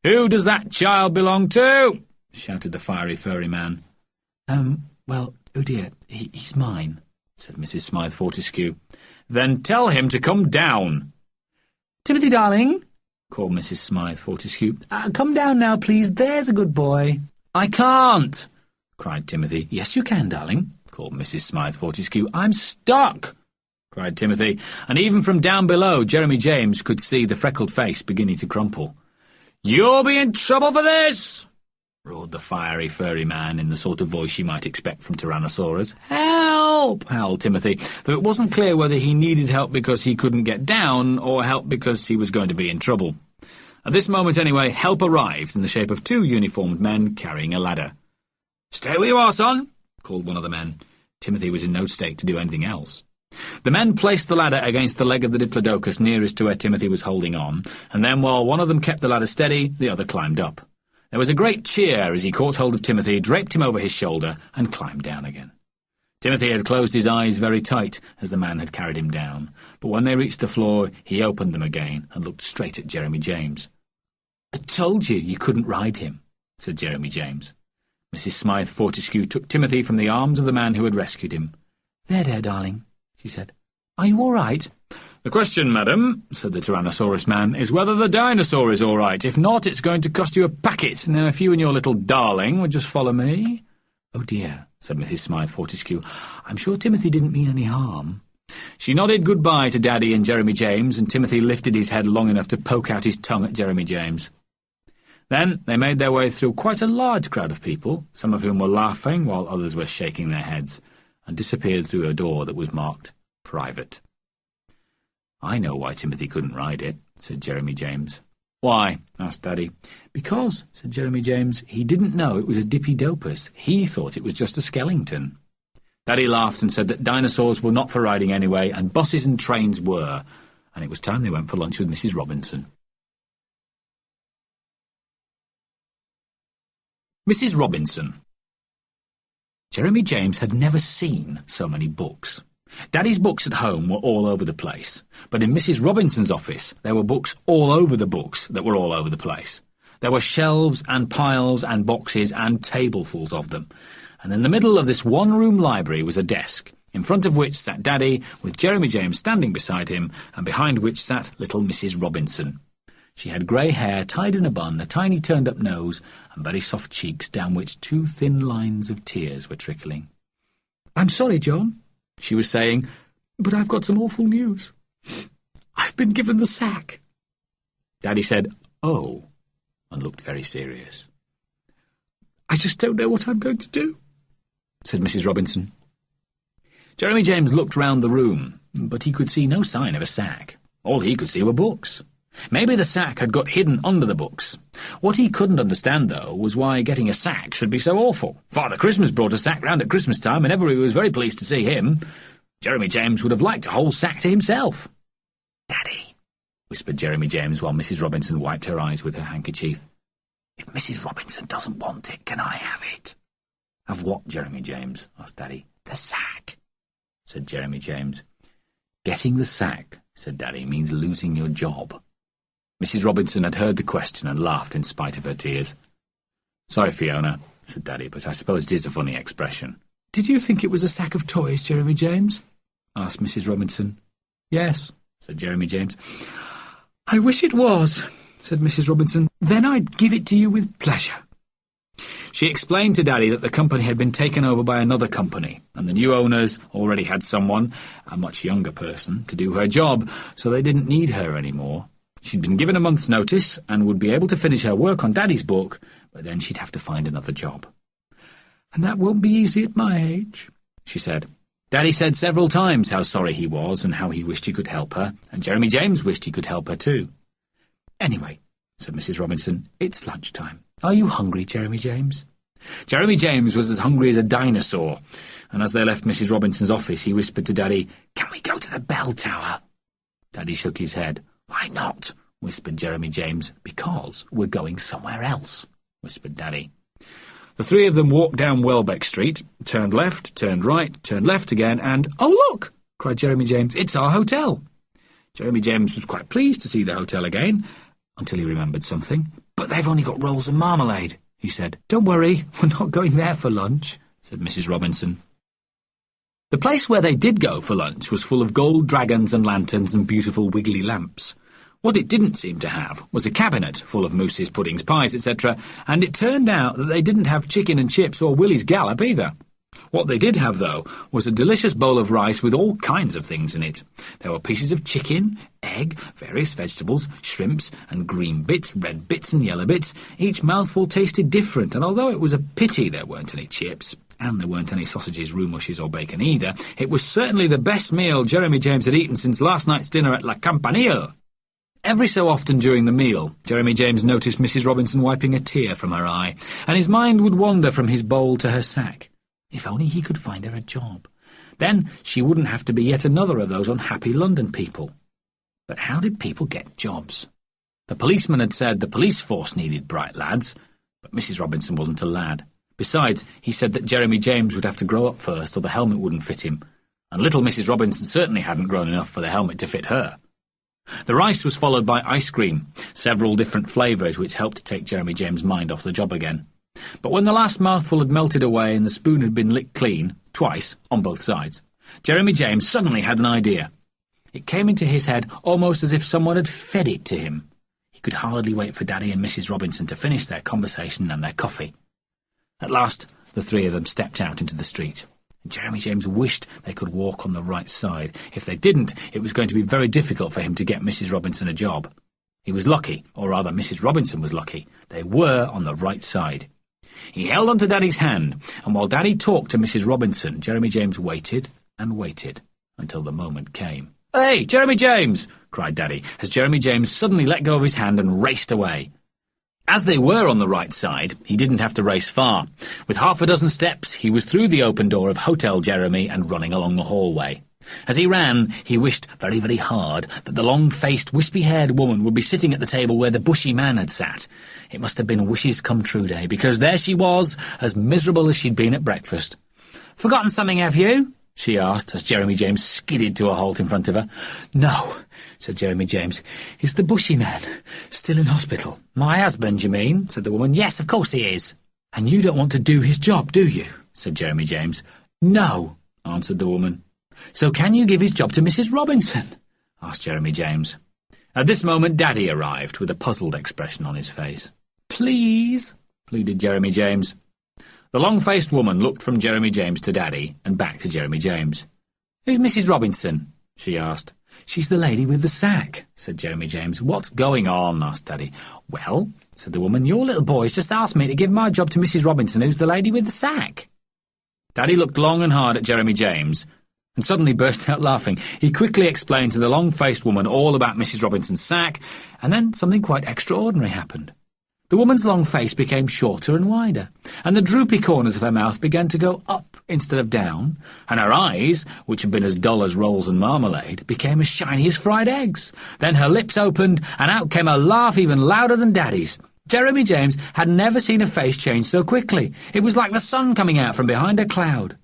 [SPEAKER 1] "Who does that child belong to?" shouted the fiery, furry man. Well, oh dear, he's mine," said Mrs. Smythe Fortescue. "Then tell him to come down." "Timothy, darling," called Mrs. Smythe Fortescue, "come down now, please, there's a good boy." "I can't," cried Timothy. "Yes, you can, darling," called Mrs. Smythe Fortescue. "I'm stuck," cried Timothy, and even from down below, Jeremy James could see the freckled face beginning to crumple. "You'll be in trouble for this!" roared the fiery, furry man in the sort of voice you might expect from Tyrannosaurus. "Help!" howled Timothy, though it wasn't clear whether he needed help because he couldn't get down or help because he was going to be in trouble. At this moment, anyway, help arrived in the shape of two uniformed men carrying a ladder. "Stay where you are, son," called one of the men. Timothy was in no state to do anything else. The men placed the ladder against the leg of the Diplodocus nearest to where Timothy was holding on, and then while one of them kept the ladder steady, the other climbed up. There was a great cheer as he caught hold of Timothy, draped him over his shoulder, and climbed down again. Timothy had closed his eyes very tight as the man had carried him down, but when they reached the floor, he opened them again and looked straight at Jeremy James. "I told you couldn't ride him," said Jeremy James. Mrs. Smythe Fortescue took Timothy from the arms of the man who had rescued him. "There, darling," she said. "Are you all right?" "The question, madam," said the Tyrannosaurus man, "is whether the dinosaur is all right. If not, it's going to cost you a packet. Now, if you and your little darling would just follow me." "Oh dear," said Mrs. Smythe Fortescue. "I'm sure Timothy didn't mean any harm." She nodded goodbye to Daddy and Jeremy James, and Timothy lifted his head long enough to poke out his tongue at Jeremy James. Then they made their way through quite a large crowd of people, some of whom were laughing while others were shaking their heads, and disappeared through a door that was marked Private. "I know why Timothy couldn't ride it," said Jeremy James. "Why?" asked Daddy. "Because," said Jeremy James, "he didn't know it was a Dippydopus. He thought it was just a skeleton." Daddy laughed and said that dinosaurs were not for riding anyway, and buses and trains were, and it was time they went for lunch with Mrs. Robinson. Mrs. Robinson. Jeremy James had never seen so many books. Daddy's books at home were all over the place, but in Mrs. Robinson's office there were books all over the books that were all over the place. There were shelves and piles and boxes and tablefuls of them, and in the middle of this one-room library was a desk, in front of which sat Daddy, with Jeremy James standing beside him, and behind which sat little Mrs. Robinson. She had grey hair tied in a bun, a tiny turned-up nose, and very soft cheeks down which two thin lines of tears were trickling. "I'm sorry, John," she was saying, "but I've got some awful news. I've been given the sack." Daddy said, "Oh," and looked very serious. "I just don't know what I'm going to do," said Mrs. Robinson. Jeremy James looked round the room, but he could see no sign of a sack. All he could see were books. Maybe the sack had got hidden under the books. What he couldn't understand, though, was why getting a sack should be so awful. Father Christmas brought a sack round at Christmas time, and everybody was very pleased to see him. Jeremy James would have liked a whole sack to himself. "Daddy," whispered Jeremy James while Mrs. Robinson wiped her eyes with her handkerchief. "If Mrs. Robinson doesn't want it, can I have it?" "Have what, Jeremy James?" asked Daddy. "The sack," said Jeremy James. "Getting the sack," said Daddy, "means losing your job." Mrs. Robinson had heard the question and laughed in spite of her tears. "Sorry, Fiona," said Daddy, "but I suppose it is a funny expression." "Did you think it was a sack of toys, Jeremy James?" asked Mrs. Robinson. "Yes," said Jeremy James. "I wish it was," said Mrs. Robinson. "Then I'd give it to you with pleasure." She explained to Daddy that the company had been taken over by another company, and the new owners already had someone, a much younger person, to do her job, so they didn't need her anymore. She'd been given a month's notice and would be able to finish her work on Daddy's book, but then she'd have to find another job. "And that won't be easy at my age," she said. Daddy said several times how sorry he was and how he wished he could help her, and Jeremy James wished he could help her too. "Anyway," said Mrs. Robinson, "it's lunchtime. Are you hungry, Jeremy James?" Jeremy James was as hungry as a dinosaur, and as they left Mrs. Robinson's office, he whispered to Daddy, "Can we go to the bell tower?" Daddy shook his head. "Why not?" whispered Jeremy James. "Because we're going somewhere else," whispered Daddy. The three of them walked down Welbeck Street, turned left, turned right, turned left again, and, "Oh, look!" cried Jeremy James. "It's our hotel." Jeremy James was quite pleased to see the hotel again, until he remembered something. "But they've only got rolls and marmalade," he said. "Don't worry, we're not going there for lunch," said Mrs. Robinson. The place where they did go for lunch was full of gold dragons and lanterns and beautiful wiggly lamps. What it didn't seem to have was a cabinet full of mousses, puddings, pies, etc., and it turned out that they didn't have chicken and chips or Willie's Gallop either. What they did have, though, was a delicious bowl of rice with all kinds of things in it. There were pieces of chicken, egg, various vegetables, shrimps, and green bits, red bits and yellow bits. Each mouthful tasted different, and although it was a pity there weren't any chips, and there weren't any sausages, roux mushes or bacon either, it was certainly the best meal Jeremy James had eaten since last night's dinner at La Campanile. Every so often during the meal, Jeremy James noticed Mrs. Robinson wiping a tear from her eye, and his mind would wander from his bowl to her sack. If only he could find her a job. Then she wouldn't have to be yet another of those unhappy London people. But how did people get jobs? The policeman had said the police force needed bright lads, but Mrs. Robinson wasn't a lad. Besides, he said that Jeremy James would have to grow up first or the helmet wouldn't fit him, and little Mrs. Robinson certainly hadn't grown enough for the helmet to fit her. The rice was followed by ice cream, several different flavours which helped to take Jeremy James' mind off the job again. But when the last mouthful had melted away and the spoon had been licked clean, twice, on both sides, Jeremy James suddenly had an idea. It came into his head almost as if someone had fed it to him. He could hardly wait for Daddy and Mrs. Robinson to finish their conversation and their coffee. At last, the three of them stepped out into the street. Jeremy James wished they could walk on the right side. If they didn't, it was going to be very difficult for him to get Mrs. Robinson a job. He was lucky, or rather Mrs. Robinson was lucky. They were on the right side. He held onto Daddy's hand, and while Daddy talked to Mrs. Robinson, Jeremy James waited and waited until the moment came. "Hey, Jeremy James!" cried Daddy, as Jeremy James suddenly let go of his hand and raced away. As they were on the right side, he didn't have to race far. With half a dozen steps, he was through the open door of Hotel Jeremy and running along the hallway. As he ran, he wished very, very hard that the long-faced, wispy-haired woman would be sitting at the table where the bushy man had sat. It must have been a wishes-come-true day, because there she was, as miserable as she'd been at breakfast. "Forgotten something, have you?" she asked, as Jeremy James skidded to a halt in front of her. "No," said Jeremy James. "Is the bushy man still in hospital?" "My husband, you mean?" said the woman. "Yes, of course he is." "And you don't want to do his job, do you?" said Jeremy James. "No," answered the woman. "So can you give his job to Mrs. Robinson?" asked Jeremy James. At this moment Daddy arrived, with a puzzled expression on his face. "Please," pleaded Jeremy James. The long-faced woman looked from Jeremy James to Daddy and back to Jeremy James. "Who's Mrs. Robinson?" she asked. "She's the lady with the sack," said Jeremy James. "What's going on?" asked Daddy. "Well," said the woman, "your little boy's just asked me to give my job to Mrs. Robinson, who's the lady with the sack." Daddy looked long and hard at Jeremy James and suddenly burst out laughing. He quickly explained to the long-faced woman all about Mrs. Robinson's sack, and then something quite extraordinary happened. The woman's long face became shorter and wider, and the droopy corners of her mouth began to go up instead of down, and her eyes, which had been as dull as rolls and marmalade, became as shiny as fried eggs. Then her lips opened, and out came a laugh even louder than Daddy's. Jeremy James had never seen a face change so quickly. It was like the sun coming out from behind a cloud.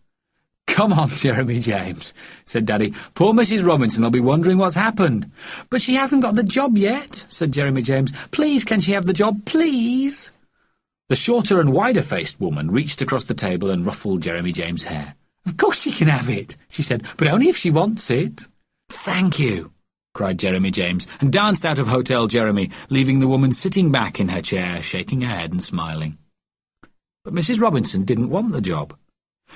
[SPEAKER 1] "Come on, Jeremy James," said Daddy. "Poor Mrs. Robinson will be wondering what's happened." "But she hasn't got the job yet," said Jeremy James. "Please, can she have the job, please?" The shorter and wider-faced woman reached across the table and ruffled Jeremy James' hair. "Of course she can have it," she said, "but only if she wants it." "Thank you," cried Jeremy James, and danced out of Hotel Jeremy, leaving the woman sitting back in her chair, shaking her head and smiling. But Mrs. Robinson didn't want the job.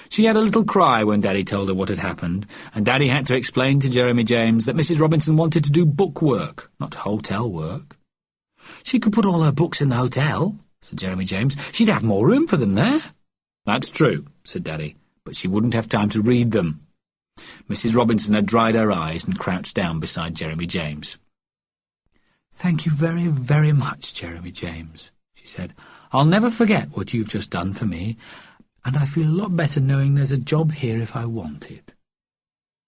[SPEAKER 1] She had a little cry when Daddy told her what had happened, and Daddy had to explain to Jeremy James that Mrs. Robinson wanted to do book work, not hotel work. "She could put all her books in the hotel," said Jeremy James. "She'd have more room for them there." "That's true," said Daddy, "but she wouldn't have time to read them." Mrs. Robinson had dried her eyes and crouched down beside Jeremy James. "Thank you very, very much, Jeremy James," she said. "I'll never forget what you've just done for me, and I feel a lot better knowing there's a job here if I want it."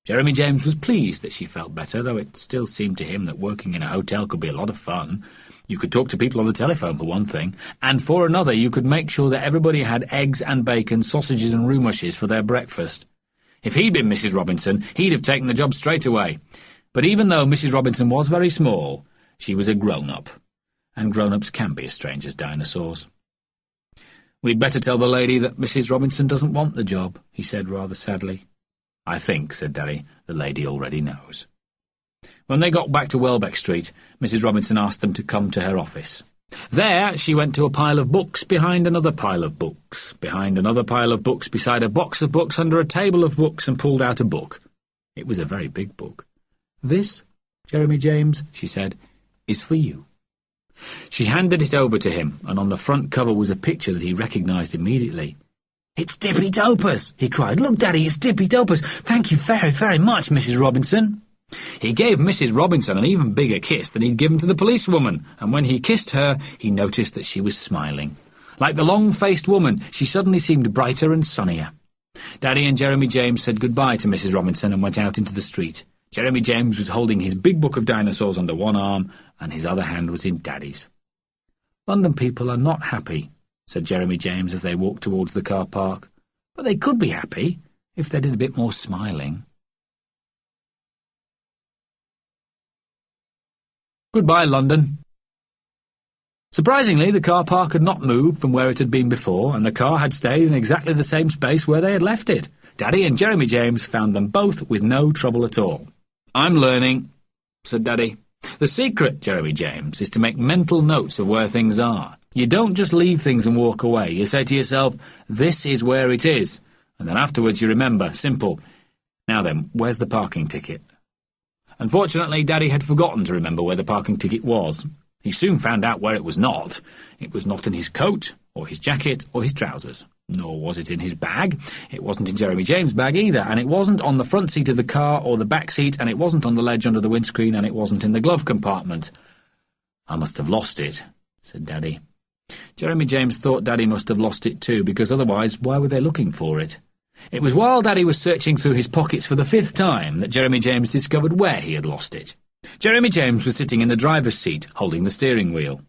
[SPEAKER 1] Jeremy James was pleased that she felt better, though it still seemed to him that working in a hotel could be a lot of fun. You could talk to people on the telephone, for one thing, and for another you could make sure that everybody had eggs and bacon, sausages and roux mushes for their breakfast. If he'd been Mrs. Robinson, he'd have taken the job straight away. But even though Mrs. Robinson was very small, she was a grown-up, and grown-ups can be as strange as dinosaurs. "We'd better tell the lady that Mrs. Robinson doesn't want the job," he said rather sadly. "I think," said Daddy, "the lady already knows." When they got back to Welbeck Street, Mrs. Robinson asked them to come to her office. There she went to a pile of books, behind another pile of books, behind another pile of books, beside a box of books, under a table of books, and pulled out a book. It was a very big book. "This, Jeremy James," she said, "is for you." She handed it over to him, and on the front cover was a picture that he recognised immediately. "It's Tippy Topus!" he cried. "Look, Daddy, it's Tippy Topus! Thank you very, very much, Mrs. Robinson." He gave Mrs. Robinson an even bigger kiss than he'd given to the policewoman, and when he kissed her, he noticed that she was smiling. Like the long-faced woman, she suddenly seemed brighter and sunnier. Daddy and Jeremy James said goodbye to Mrs. Robinson and went out into the street. Jeremy James was holding his big book of dinosaurs under one arm, and his other hand was in Daddy's. "London people are not happy," said Jeremy James as they walked towards the car park. "But they could be happy if they did a bit more smiling." Goodbye, London. Surprisingly, the car park had not moved from where it had been before, and the car had stayed in exactly the same space where they had left it. Daddy and Jeremy James found them both with no trouble at all. "I'm learning," said Daddy. "The secret, Jeremy James, is to make mental notes of where things are. You don't just leave things and walk away. You say to yourself, 'This is where it is,' and then afterwards you remember. Simple. Now then, where's the parking ticket?" Unfortunately, Daddy had forgotten to remember where the parking ticket was. He soon found out where it was not. It was not in his coat, or his jacket, or his trousers. Nor was it in his bag. It wasn't in Jeremy James' bag either, and it wasn't on the front seat of the car or the back seat, and it wasn't on the ledge under the windscreen, and it wasn't in the glove compartment. "I must have lost it," said Daddy. Jeremy James thought Daddy must have lost it too, because otherwise why were they looking for it? It was while Daddy was searching through his pockets for the 5th time that Jeremy James discovered where he had lost it. Jeremy James was sitting in the driver's seat, holding the steering wheel.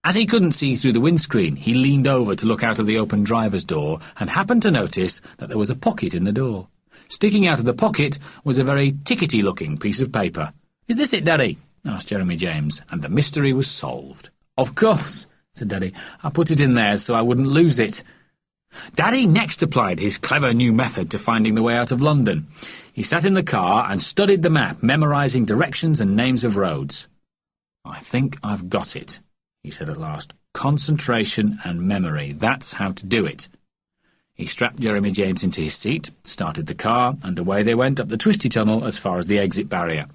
[SPEAKER 1] As he couldn't see through the windscreen, he leaned over to look out of the open driver's door and happened to notice that there was a pocket in the door. Sticking out of the pocket was a very tickety-looking piece of paper. "Is this it, Daddy?" asked Jeremy James, and the mystery was solved. "Of course," said Daddy. "I put it in there so I wouldn't lose it." Daddy next applied his clever new method to finding the way out of London. He sat in the car and studied the map, memorising directions and names of roads. "I think I've got it," he said at last. "Concentration and memory, that's how to do it." He strapped Jeremy James into his seat, started the car, and away they went up the twisty tunnel as far as the exit barrier.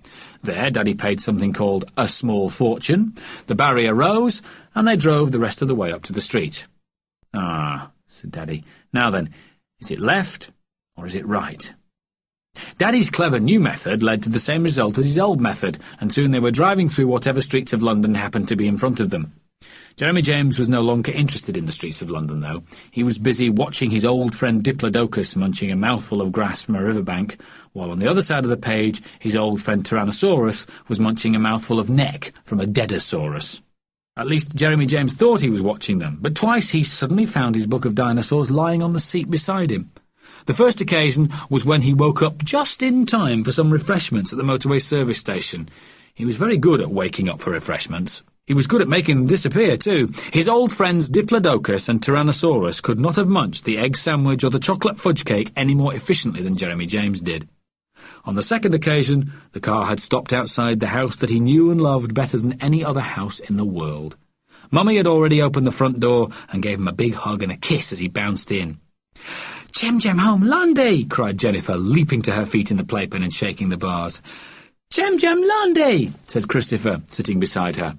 [SPEAKER 1] There Daddy paid something called a small fortune, the barrier rose, and they drove the rest of the way up to the street. "Ah," said Daddy. "Now then, is it left or is it right?" Daddy's clever new method led to the same result as his old method, and soon they were driving through whatever streets of London happened to be in front of them. Jeremy James was no longer interested in the streets of London, though. He was busy watching his old friend Diplodocus munching a mouthful of grass from a riverbank, while on the other side of the page his old friend Tyrannosaurus was munching a mouthful of neck from a Deadosaurus. At least Jeremy James thought he was watching them, but twice he suddenly found his book of dinosaurs lying on the seat beside him. The first occasion was when he woke up just in time for some refreshments at the motorway service station. He was very good at waking up for refreshments. He was good at making them disappear, too. His old friends Diplodocus and Tyrannosaurus could not have munched the egg sandwich or the chocolate fudge cake any more efficiently than Jeremy James did. On the second occasion, the car had stopped outside the house that he knew and loved better than any other house in the world. Mummy had already opened the front door and gave him a big hug and a kiss as he bounced in. "Jem Jem home, Lundy!" cried Jennifer, leaping to her feet in the playpen and shaking the bars. "Jem Jem Lundy!" said Christopher, sitting beside her.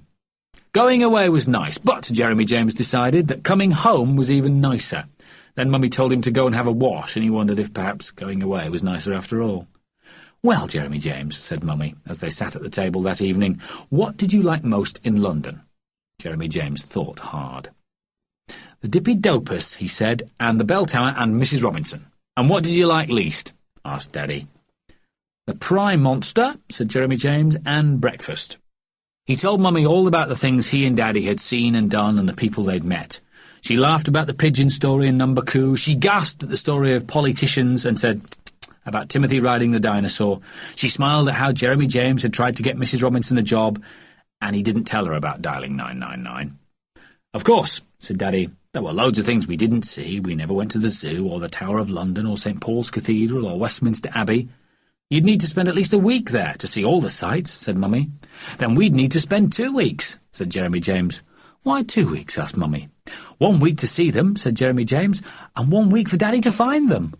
[SPEAKER 1] Going away was nice, but Jeremy James decided that coming home was even nicer. Then Mummy told him to go and have a wash, and he wondered if perhaps going away was nicer after all. "Well, Jeremy James," said Mummy, as they sat at the table that evening, "what did you like most in London?" Jeremy James thought hard. "The Dippy Dopus," he said, "and the Bell Tower and Mrs. Robinson." "And what did you like least?" asked Daddy. "The Prime Monster," said Jeremy James, "and breakfast." He told Mummy all about the things he and Daddy had seen and done and the people they'd met. She laughed about the pigeon story in Number 2. She gasped at the story of polytishuns and said about Timothy riding the dinosaur. She smiled at how Jeremy James had tried to get Mrs. Robinson a job, and he didn't tell her about dialing 999. "Of course," said Daddy, "there were loads of things we didn't see. We never went to the zoo or the Tower of London or St. Paul's Cathedral or Westminster Abbey." "You'd need to spend at least a week there to see all the sights," said Mummy. "Then we'd need to spend 2 weeks," said Jeremy James. "Why 2 weeks?" asked Mummy. "1 week to see them," said Jeremy James, "and 1 week for Daddy to find them."